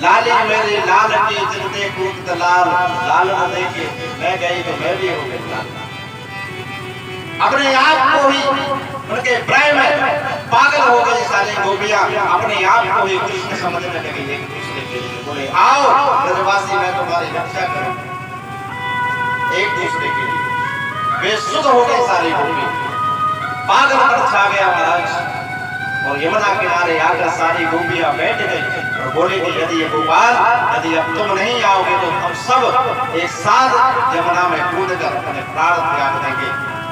लाली मेरे लाल के जलते कूद लाल, लाल न देखे मैं गई तो मैं भी हो गई लाल। अपने आप को ही उनके प्रेम में पागल हो गई सारी गोपियां, अपने आप को ही कृष्ण समझने लगी। एक दूसरे के लिए बोले, आओ ब्रजवासी मैं तुम्हारी रक्षा करूं। एक दूसरे के लिए बेसुध हो गई सारी गोपी, पागल पर छा गया महाराज। और यमुना किनारे आकर सारी गोपियां बैठ गई और बोले कि यदि ये गोपाल, यदि अब तुम नहीं आओगे तो हम सब एक साथ यमुना में कूद कर अपने प्राण त्याग देंगे।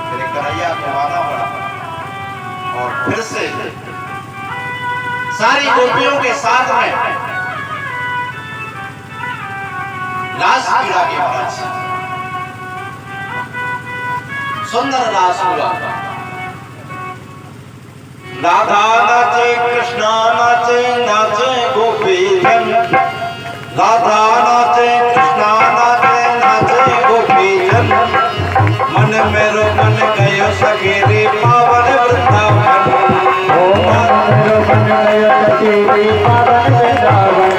मेरे कन्हैया को आना पड़ा और फिर से सारी गोपियों के साथ में रास क्रीड़ा के महाराज सुंदर रास हुआ। राधा नाचे, कृष्णा नाचे, नाचे गोपी जन। राधा नाचे, कृष्णा नाचे, नाचे गोपी जन। मन मेरो मन गयो सखेरे पावन वृंदावन। ओ मन मेरो मन गयो सखेरे पावन वृंदावन।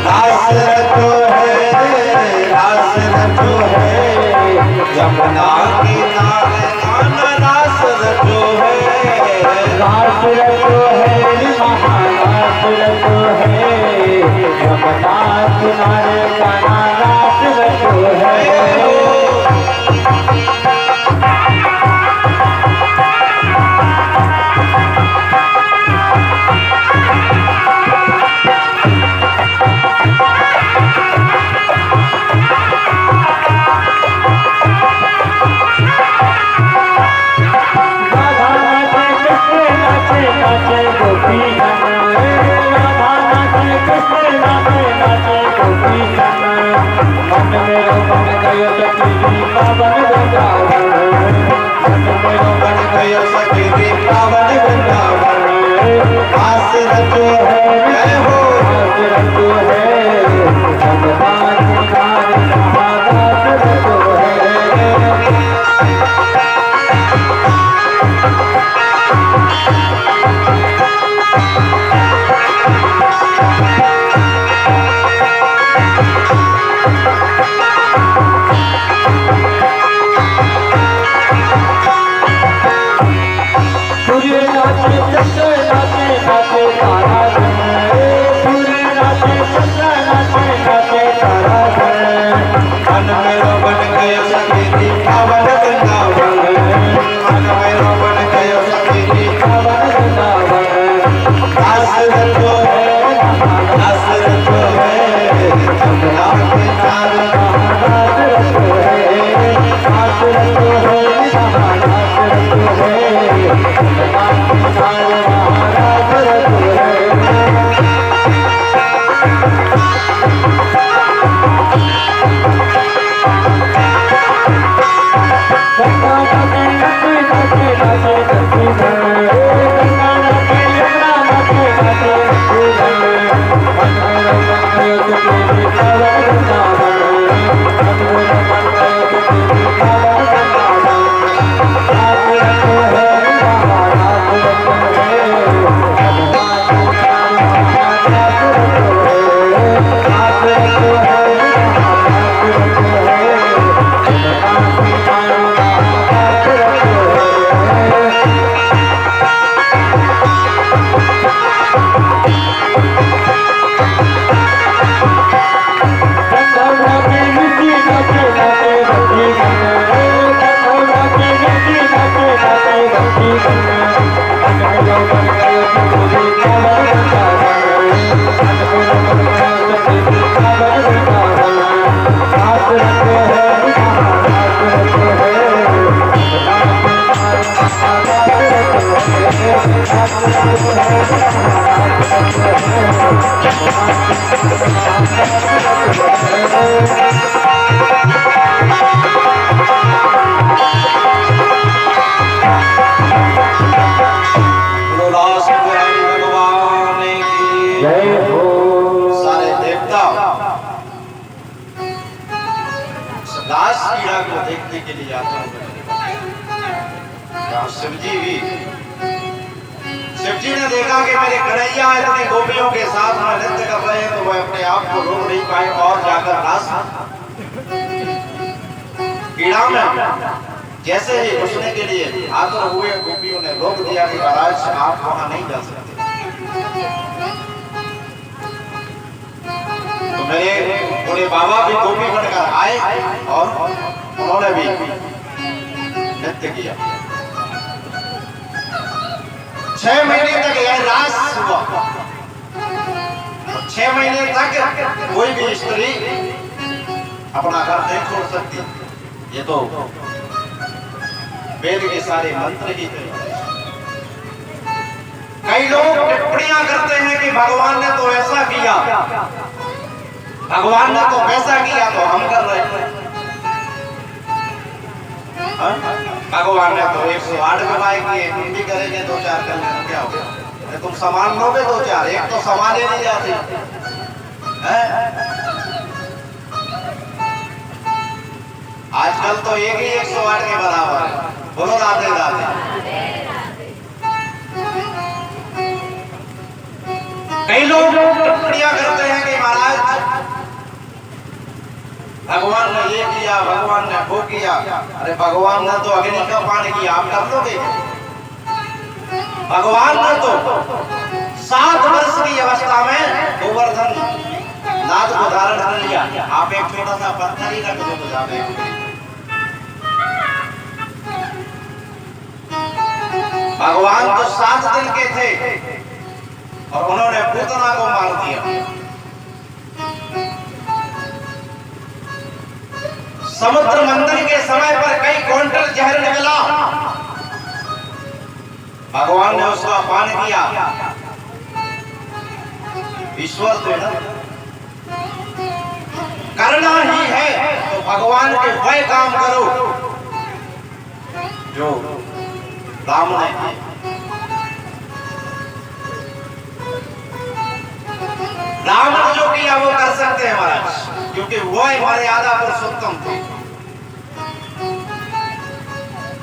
रास रचो है, रास रचो है, यमुना किनारे नाना रास रचो है। रास रचो है, महारास रचो है, यमुना किनारे कान्हा रास रचो है। शिव जी ने देखा कि मेरे कन्हैया इतनी गोपियों के साथ में नृत्य कर रहे हैं, तो वह अपने आप को रोक नहीं पाए और जाकर रास कीड़ा में जैसे ही घुसने के लिए आतुर हुए, गोपियों ने रोक दिया कि महाराज आप वहां नहीं जा सकते। तो मेरे बड़े बाबा भी गोपी बनकर आए और उन्होंने भी नृत्य किया। 6 महीने तक यह रास हुआ। 6 महीने तक कोई भी स्त्री अपना घर नहीं छोड़ सकती। ये तो वेद के सारे मंत्र ही थे। कई लोग टिप्पणियां करते हैं कि भगवान ने तो ऐसा किया, भगवान ने तो वैसा किया, तो हम कर रहे हैं। भगवान ने तो 108 विवाह किए, तुम भी करेंगे 2-4 कर लेना, क्या होगा? तुम सामान लोगे 2-4, एक तो सामान ही नहीं जाती है। आजकल तो एक ही 108 के बराबर है। बोलो राधे राधे। कई लोग टिप्पणियां करते हैं कि महाराज भगवान ने ये किया, भगवान ने वो किया। अरे भगवान ने तो अग्नि का पान किया, आप कर लोगे? भगवान ने तो 7 वर्ष की अवस्था में गोवर्धन नाथ को धारण कर लिया। आप एक छोटा सा पत्थर ही रख दो तो जाते। भगवान तो 7 दिन के थे और उन्होंने पूतना को मार दिया। समुद्र मंथन के समय पर कई क्विंटल जहर निकला, भगवान ने उसका पान किया। ईश्वर तो ना करना ही है तो भगवान के वह काम करो जो राम ने किए। राम ने जो किया वो कर सकते हैं महाराज, क्योंकि वो मर्यादा पुरुषोत्तम थे।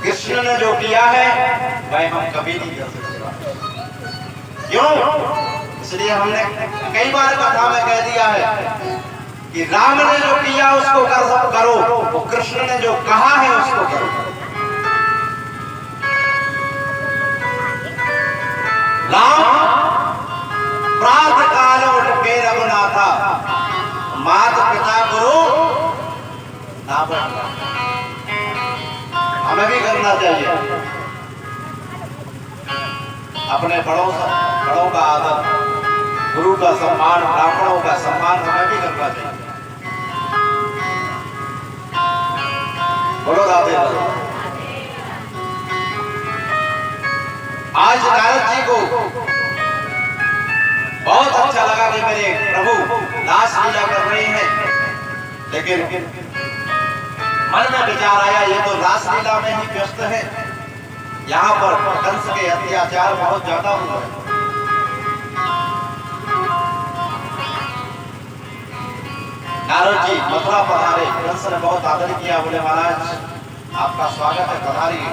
कृष्ण ने जो किया है वह हम कभी नहीं कर सकते। क्यों? इसलिए हमने कई बार कथा में कह दिया है कि राम ने जो किया उसको करो, वो कृष्ण ने जो कहा है उसको करो। राम प्रातः काल उठ के रघुनाथा, माता पिता गुरु ना बनना। हमें भी करना चाहिए। अपने बड़ों का आदर, गुरु का सम्मान, ब्राह्मणों का सम्मान हमें भी करना चाहिए। बोलो राधे राधे। आज नारद जी को बहुत अच्छा लगा कि मेरे प्रभु रास लीला कर रहे हैं, लेकिन मन में विचार आया ये तो रास लीला में ही व्यस्त है, यहाँ पर कंस के अत्याचार बहुत ज्यादा हुआ है। नारद जी मथुरा पधारे, कंस ने बहुत आदर किया, बोले महाराज आपका स्वागत है, पधारिए।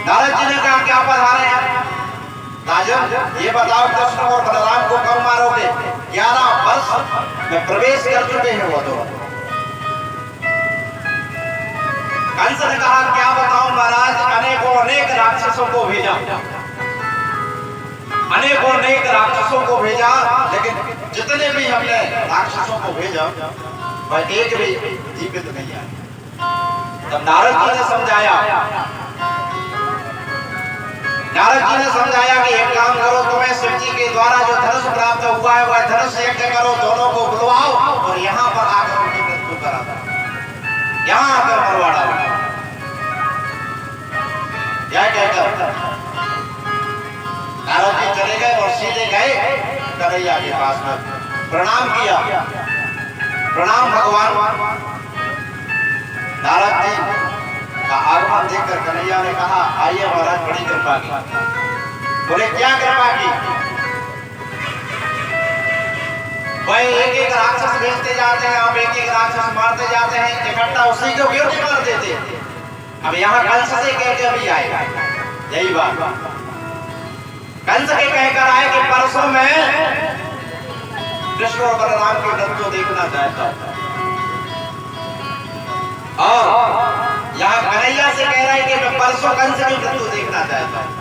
नारद जी ने कहा क्या पधारे हैं? राजन ये बताओ कृष्ण और बलराम को कब मारोगे? 11 वर्ष में प्रवेश कर चुके हैं वो तो। कंस ने कहा क्या बताऊं महाराज, अनेक राक्षसों को भेजा, अनेक राक्षसों को भेजा, लेकिन जितने भी हमने राक्षसों को भेजा वह एक भी जीवित नहीं आया। तब नारद जी ने समझाया कि एक काम करो, तुम्हें शिव जी के द्वारा जो धनुष प्राप्त हुआ है वह धनुष यज्ञ करो, दोनों को बुलवाओ और यहाँ पर आकर उनकी मृत्यु करा दो, यहाँ आकर मरवा डालो। क्या कहकर नारद जी चले गए और सीधे गए कन्हैया के पास में, प्रणाम किया। प्रणाम भगवान। नारद जी का आगमन देखकर कन्हैया ने कहा आइए महाराज, बड़ी कृपा की। बोले क्या कृपा की? वह एक राक्षस भेजते जाते हैं, आप एक राक्षस मारते जाते हैं, इकट्ठा उसी को क्यों नहीं मार देते? अब यहाँ कंस से कह के अभी आएगा, यही बात कंस के कहकर आए कि परसों में कृष्ण और बलराम के नृत्य देखना चाहता हूं। और यहाँ कन्हैया से कह रहा है कि मैं परसों कंस के नृत्य देखना चाहता हूं।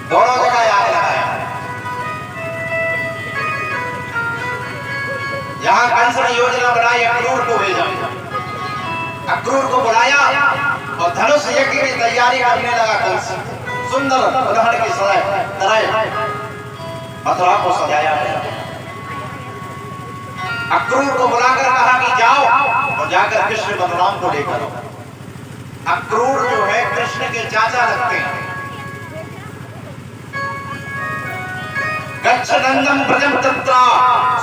दोनों जगह याद लगाया। यहाँ कंस ने योजना बनाई, अक्रूर को भेजा, अक्रूर को बुलाया और धनुष यज्ञ की तैयारी करने लगा। कंस सुंदर उदाहरण की तरह मथुरा को सजाया गया। अक्रूर को बुलाकर कहा कि जाओ और जाकर कृष्ण बलराम को लेकर आओ। अक्रूर जो है कृष्ण के चाचा लगते हैं। गच्छ नंदन ब्रजम तत्रा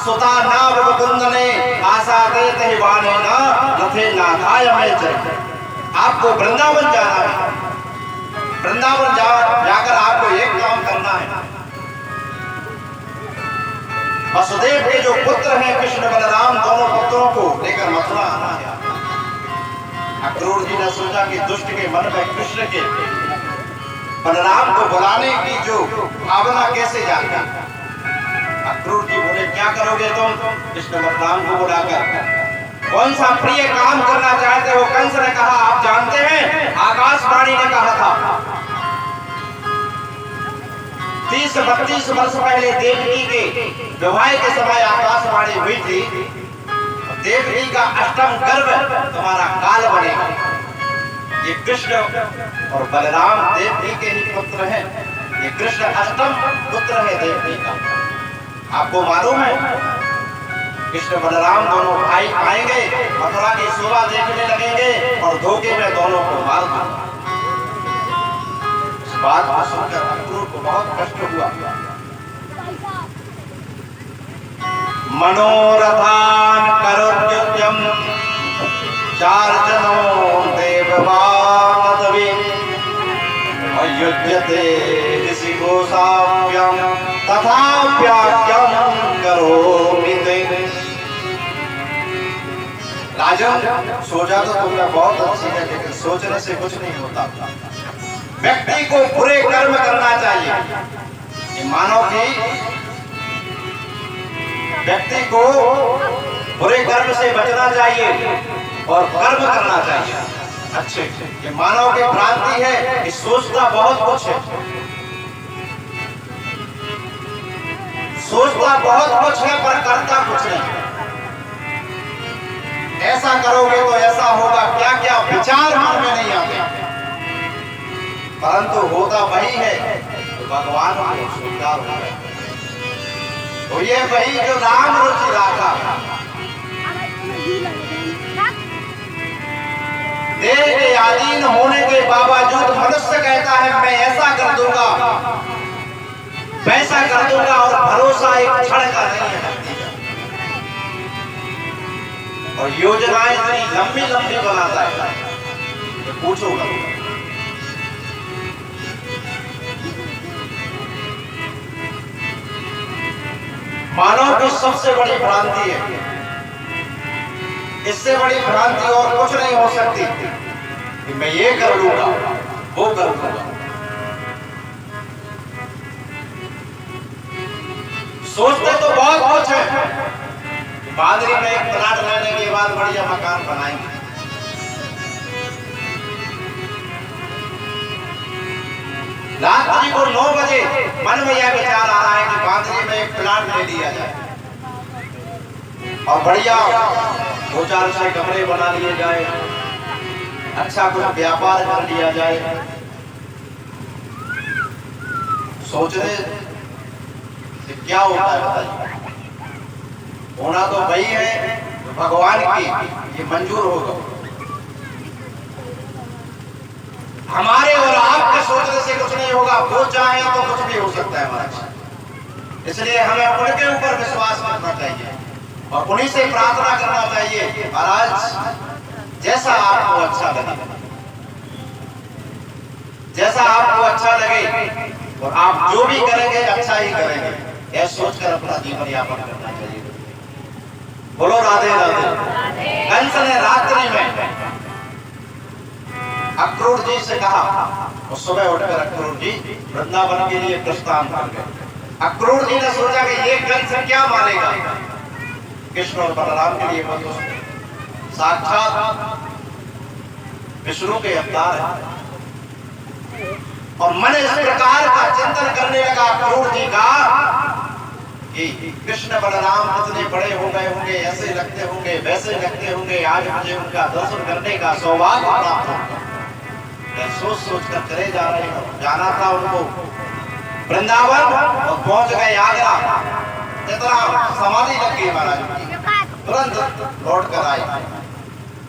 सुता नाव मुकुंदने आसादे तहिवाने ना रथे नाथाय में चल। आपको वृंदावन जाना है, वृंदावन जाकर आपको एक काम करना है। वसुदेव के जो पुत्र हैं कृष्ण बलराम, दोनों पुत्रों को लेकर मथुरा आना है। अक्रूर जी ने सोचा कि दुष्ट के मन में कृष्ण के बलराम को बुलाने की जो भावना कैसे जाती। अक्रूर जी बोले क्या करोगे तुम कृष्ण बलराम को बुलाकर, कौन सा प्रिय काम करना चाहते हो? कंस ने कहा आप जानते हैं आकाशवाणी ने कहा था 30-32 वर्ष पहले देवकी के विवाह के समय आकाशवाणी हुई थी, देवकी का अष्टम गर्भ तुम्हारा काल बनेगा। ये कृष्ण और बलराम देवकी के ही पुत्र हैं। ये कृष्ण अष्टम पुत्र है देवकी का। आपको मालूम है कृष्ण बलराम दोनों भाई आएंगे, मथुरा की शोभा देखने लगेंगे और धोखे में दोनों को मार देंगे। इस बात को सुनकर अक्रूर को बहुत कष्ट हुआ। मनोरथान करोद्यम चार जनों देववानदवे अयुज्यते ऋषि गोसाव्यम तथाप्याख्यम करोमि ते। राजन सोचा तो तुमने बहुत अच्छी है, लेकिन सोचने से कुछ नहीं होता। व्यक्ति को बुरे कर्म करना चाहिए। ये मानो कि व्यक्ति को बुरे कर्म से बचना चाहिए और कर्म करना चाहिए अच्छे। ये मानव की भ्रांति है कि सोचता बहुत कुछ है, सोचता बहुत कुछ है पर करता कुछ नहीं। ऐसा करोगे तो ऐसा होगा, क्या क्या विचार मन में नहीं आते, परंतु होता वही है तो भगवान को स्वीकार हो गया। तो ये वही जो राम रुचि राखा, देह के अधीन होने के बावजूद मनुष्य कहता है मैं ऐसा कर दूंगा वैसा कर दूंगा, और भरोसा एक क्षण का नहीं है। और योजनाएं इतनी लंबी लंबी बनाता है, तो पूछो मानव की सबसे बड़ी भ्रांति है। इससे बड़ी भ्रांति और कुछ नहीं हो सकती कि मैं ये कर लूंगा वो कर लूंगा। सोचते तो बहुत कुछ है, बादरी में एक प्लाट लेने के बाद बढ़िया मकान बनाएंगे। रात जी को 9 बजे मन में यह विचार आ रहा है कि बादरी में एक प्लाट ले लिया जाए और बढ़िया 2-4 कमरे बना लिए जाए, अच्छा कुछ व्यापार कर लिया जाए। सोचने से क्या होता है बताइए? होना तो वही है तो भगवान की ये मंजूर होगा। हमारे और आपके सोचने से कुछ नहीं होगा, वो चाहे तो कुछ भी हो सकता है हमारे। इसलिए हमें उनके ऊपर विश्वास रखना चाहिए और उन्हीं से प्रार्थना करना चाहिए। महाराज जैसा आपको अच्छा लगे, जैसा आपको अच्छा लगे और आप जो भी करेंगे अच्छा ही करेंगे, यह सोचकर अपना जीवन यापन करना चाहिए। बोलो राधे राधे। कंस ने रात्रि में अक्रूर जी से कहा, और सुबह उठकर अक्रूर जी वृंदावन के लिए प्रस्थान कर गए। अक्रूर जी ने सोचा कि ये कंस क्या मारेगा, कृष्ण और बलराम के लिए वो तो साक्षात विष्णु के अवतार है। और मन इस प्रकार का चिंतन करने लगा अक्रूर जी का कि कृष्ण बलराम कितने बड़े हो गए होंगे, ऐसे लगते होंगे, वैसे लगते होंगे, आज मुझे उनका दर्शन करने का सौभाग्य प्राप्त होगा। मैं सोच सोच कर चले जा रहे हो, जाना था उनको वृंदावन और पहुंच गए आगरा। इतना समाधि लग गई महाराज, तुरंत लौट कर आए।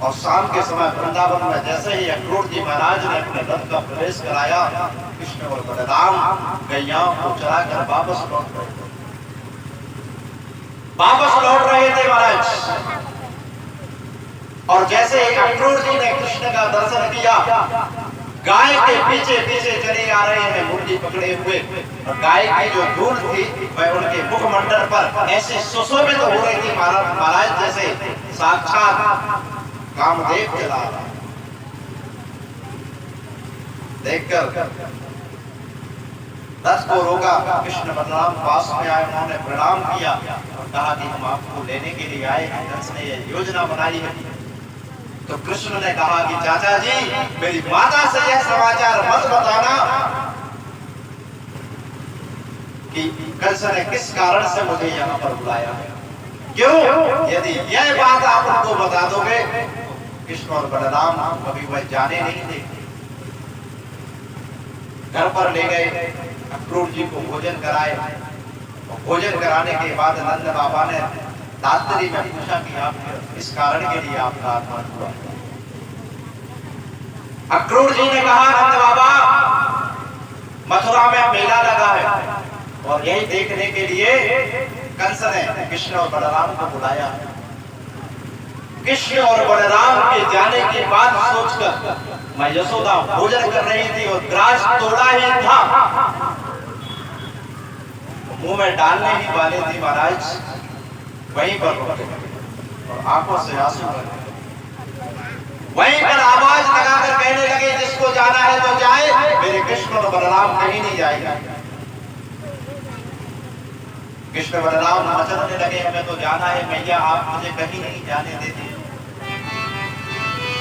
और शाम के समय वृंदावन में जैसे ही अक्रूर जी महाराज ने अपने रथ का प्रवेश कराया, कृष्ण और बलराम गैयाओं को चराकर वापस लौट रहे थे महाराज। और जैसे ही अक्रूर जी ने कृष्ण का दर्शन किया, गाय के पीछे पीछे चले आ रहे हैं मुरली पकड़े हुए, और गाय की जो धूल थी वह उनके मुखमंडल पर ऐसे सुशोभित हो रही थी महाराज, जैसे साक्षात कामदेव चला रहा। देखकर रथ को रोका, कृष्ण बलराम पास में आए, उन्होंने प्रणाम किया और कहा कि हम आपको लेने के लिए आए हैं, कंस ने ये योजना बनाई है। तो कृष्ण ने कहा कि चाचा जी, मेरी माता से यह समाचार मत बताना कि कंस ने किस कारण से मुझे यहाँ पर बुलाया है। क्यों? यदि यह बात आप उनको बता दोगे, कृष्ण और बलराम कभी वह जाने नहीं देंगे। घर पर ले गए, अक्रूर जी को भोजन कराए, और भोजन कराने के बाद नंद बाबा ने दात्री में पूछा कि आप इस कारण के लिए आपका आगमन हुआ। अक्रूर जी ने कहा, नंद बाबा, मथुरा में मेला लगा है और यही देखने के लिए कंस ने कृष्ण और बलराम को बुलाया। कृष्ण और बलराम के जाने के बाद सोचकर मैं यशोदा भोजन कर रही थी और ग्रास तोड़ा ही था, मुंह में डालने ही वाले थी महाराज, वहीं पर रुके और आंखों से आंसू बहे। वहीं पर आवाज लगाकर कहने लगे, जिसको जाना है तो जाए, मेरे कृष्ण और बलराम कहीं नहीं जाएगा। कृष्ण बलराम मचलने लगे, हमें तो जाना है मैया, आप मुझे कहीं नहीं जाने देती,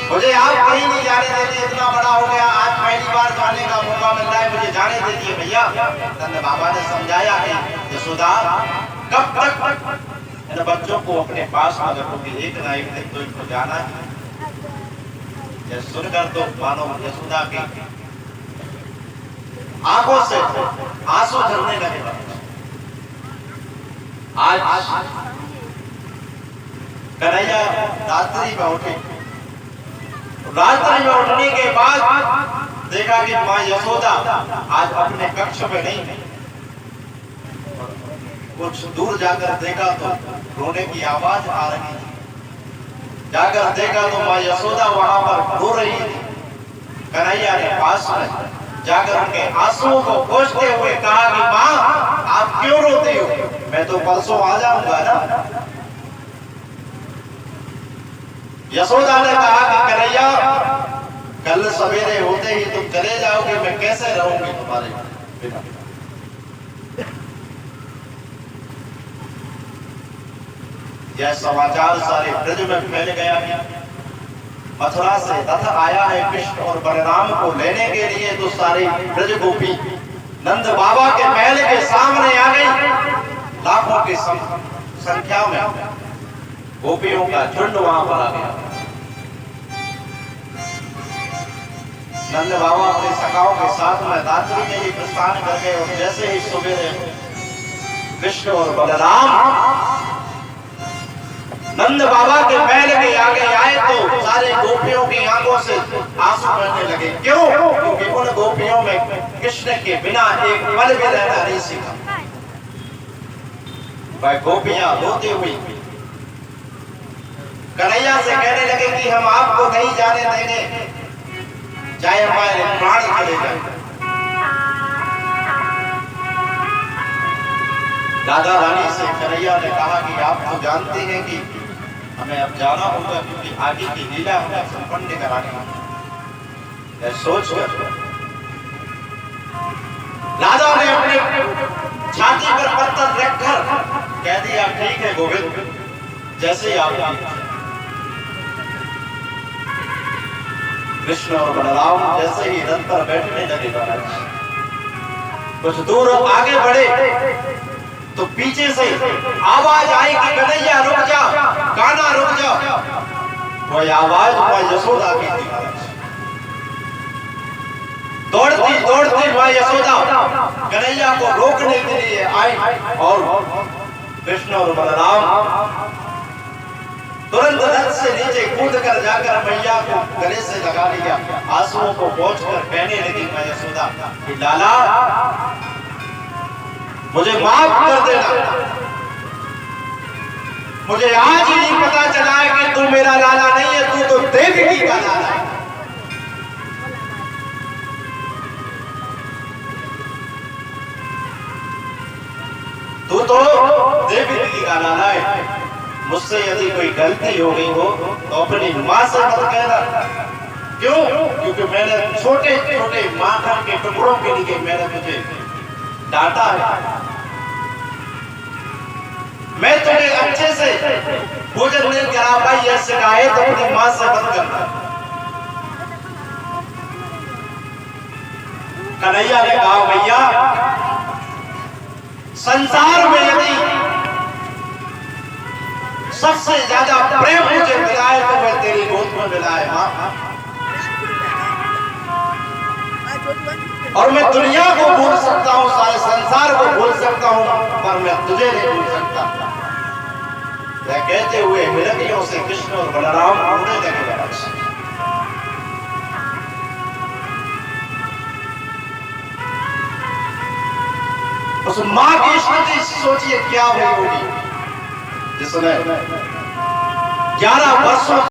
मुझे आप कहीं नहीं जाने देती, इतना बड़ा हो गया, आज पहली बार जाने का मौका मिल रहा है, मुझे जाने देती है भैया। नंद बाबा ने समझाया कि यशोदा, कब तक इन बच्चों को अपने पास में रखोगे, एक ना एक दिन तो इनको जाना है। यह सुनकर तो मानो यशोदा की आंखों से आंसू झरने लगे। आज कन्हैया रात्रि में उठे, रात्रि में उठने के बाद देखा कि मां यशोदा आज अपने कक्ष में नहीं है। कुछ दूर जाकर देखा तो रोने की आवाज आ रही थी। जाकर देखा तो मां यशोदा वहां पर रो रही थी। कन्हैया ने पास में जाकर उनके आंसुओं को पोंछते हुए कहा कि मां, आप क्यों रोती हो? मैं तो परसों आ जाऊंगा ना। यशोदा ने कहा कि कन्हैया, कल सवेरे होते ही तुम चले जाओगे, मैं कैसे रहूंगी तुम्हारे बिना? यह समाचार सारे ब्रज में फैल गया कि मथुरा से रथ आया है कृष्ण और बलराम को लेने के लिए। तो सारी ब्रज गोपी नंद बाबा के महल के सामने आ गई। लाखों की संख्या में गोपियों का झुंड वहां पर आ गया। नंद बाबा अपने सखाओं के साथ में रात्रि में ही प्रस्थान कर गए और जैसे ही सवेरे कृष्ण और बलराम नंद बाबा के महल के आगे आए तो सारे गोपियों की आंखों से आंसू बहने लगे। क्यों? क्योंकि उन गोपियों में कृष्ण के बिना एक पल भी रहना नहीं सीखा। वह गोपियां रोती हुई कन्हैया से कहने लगे कि हम आपको नहीं जाने देंगे, चाहे हमारे प्राण चले जाए। राधा रानी से कन्हैया ने कहा कि आप तो जानते हैं कि हमें अब जाना होगा, क्योंकि आगे की लीला हमें संपन्न करानी है। मैं सोचकर राजा ने अपने छाती पर पत्थर रखकर कह दिया, ठीक है गोविंद, जैसे ही आप। कृष्ण और बलराम जैसे ही रथ पर बैठने लगे महाराज, कुछ दूर आगे बढ़े तो पीछे से आवाज आई कि कन्हैया रुक जा, कान्हा रुक जा। वह आवाज मां यशोदा की थी महाराज। दौड़ती दौड़ती मां यशोदा कन्हैया को रोकने के लिए आई और कृष्ण और बलराम तुरंत रथ से नीचे कूद कर जाकर मैया को गले से लगा लिया। आंसुओं को पोंछकर कहने लगी मां यशोदा कि लाला मुझे माफ कर देना, मुझे आज ही नहीं पता चला है कि तू मेरा लाला नहीं है, तू तो देवकी का लाला है। तू तो देवकी का लाला है। मुझसे यदि कोई गलती हो गई हो तो अपनी मां से मत कहना। क्यों? क्योंकि मैंने छोटे छोटे माखन के टुकड़ों के लिए मैंने तुझे डांटा है। मैं तुझे अच्छे से भोजन नहीं करा पाई, यह शिकायत अपनी मां से मत करना। कन्हैया ने कहा, भैया संसार में यदि सबसे ज्यादा प्रेम मुझे मिला है तो मैं तेरी गोद में मिला है मां। और मैं दुनिया को भूल सकता हूं, सारे संसार को भूल सकता हूं, पर मैं तुझे नहीं भूल सकता। यह कहते हुए मिलकियों से कृष्ण और बलराम रोने लगे महाराज। उस मां की स्थिति सोचिए क्या हुई होगी जिसने 11 वर्षों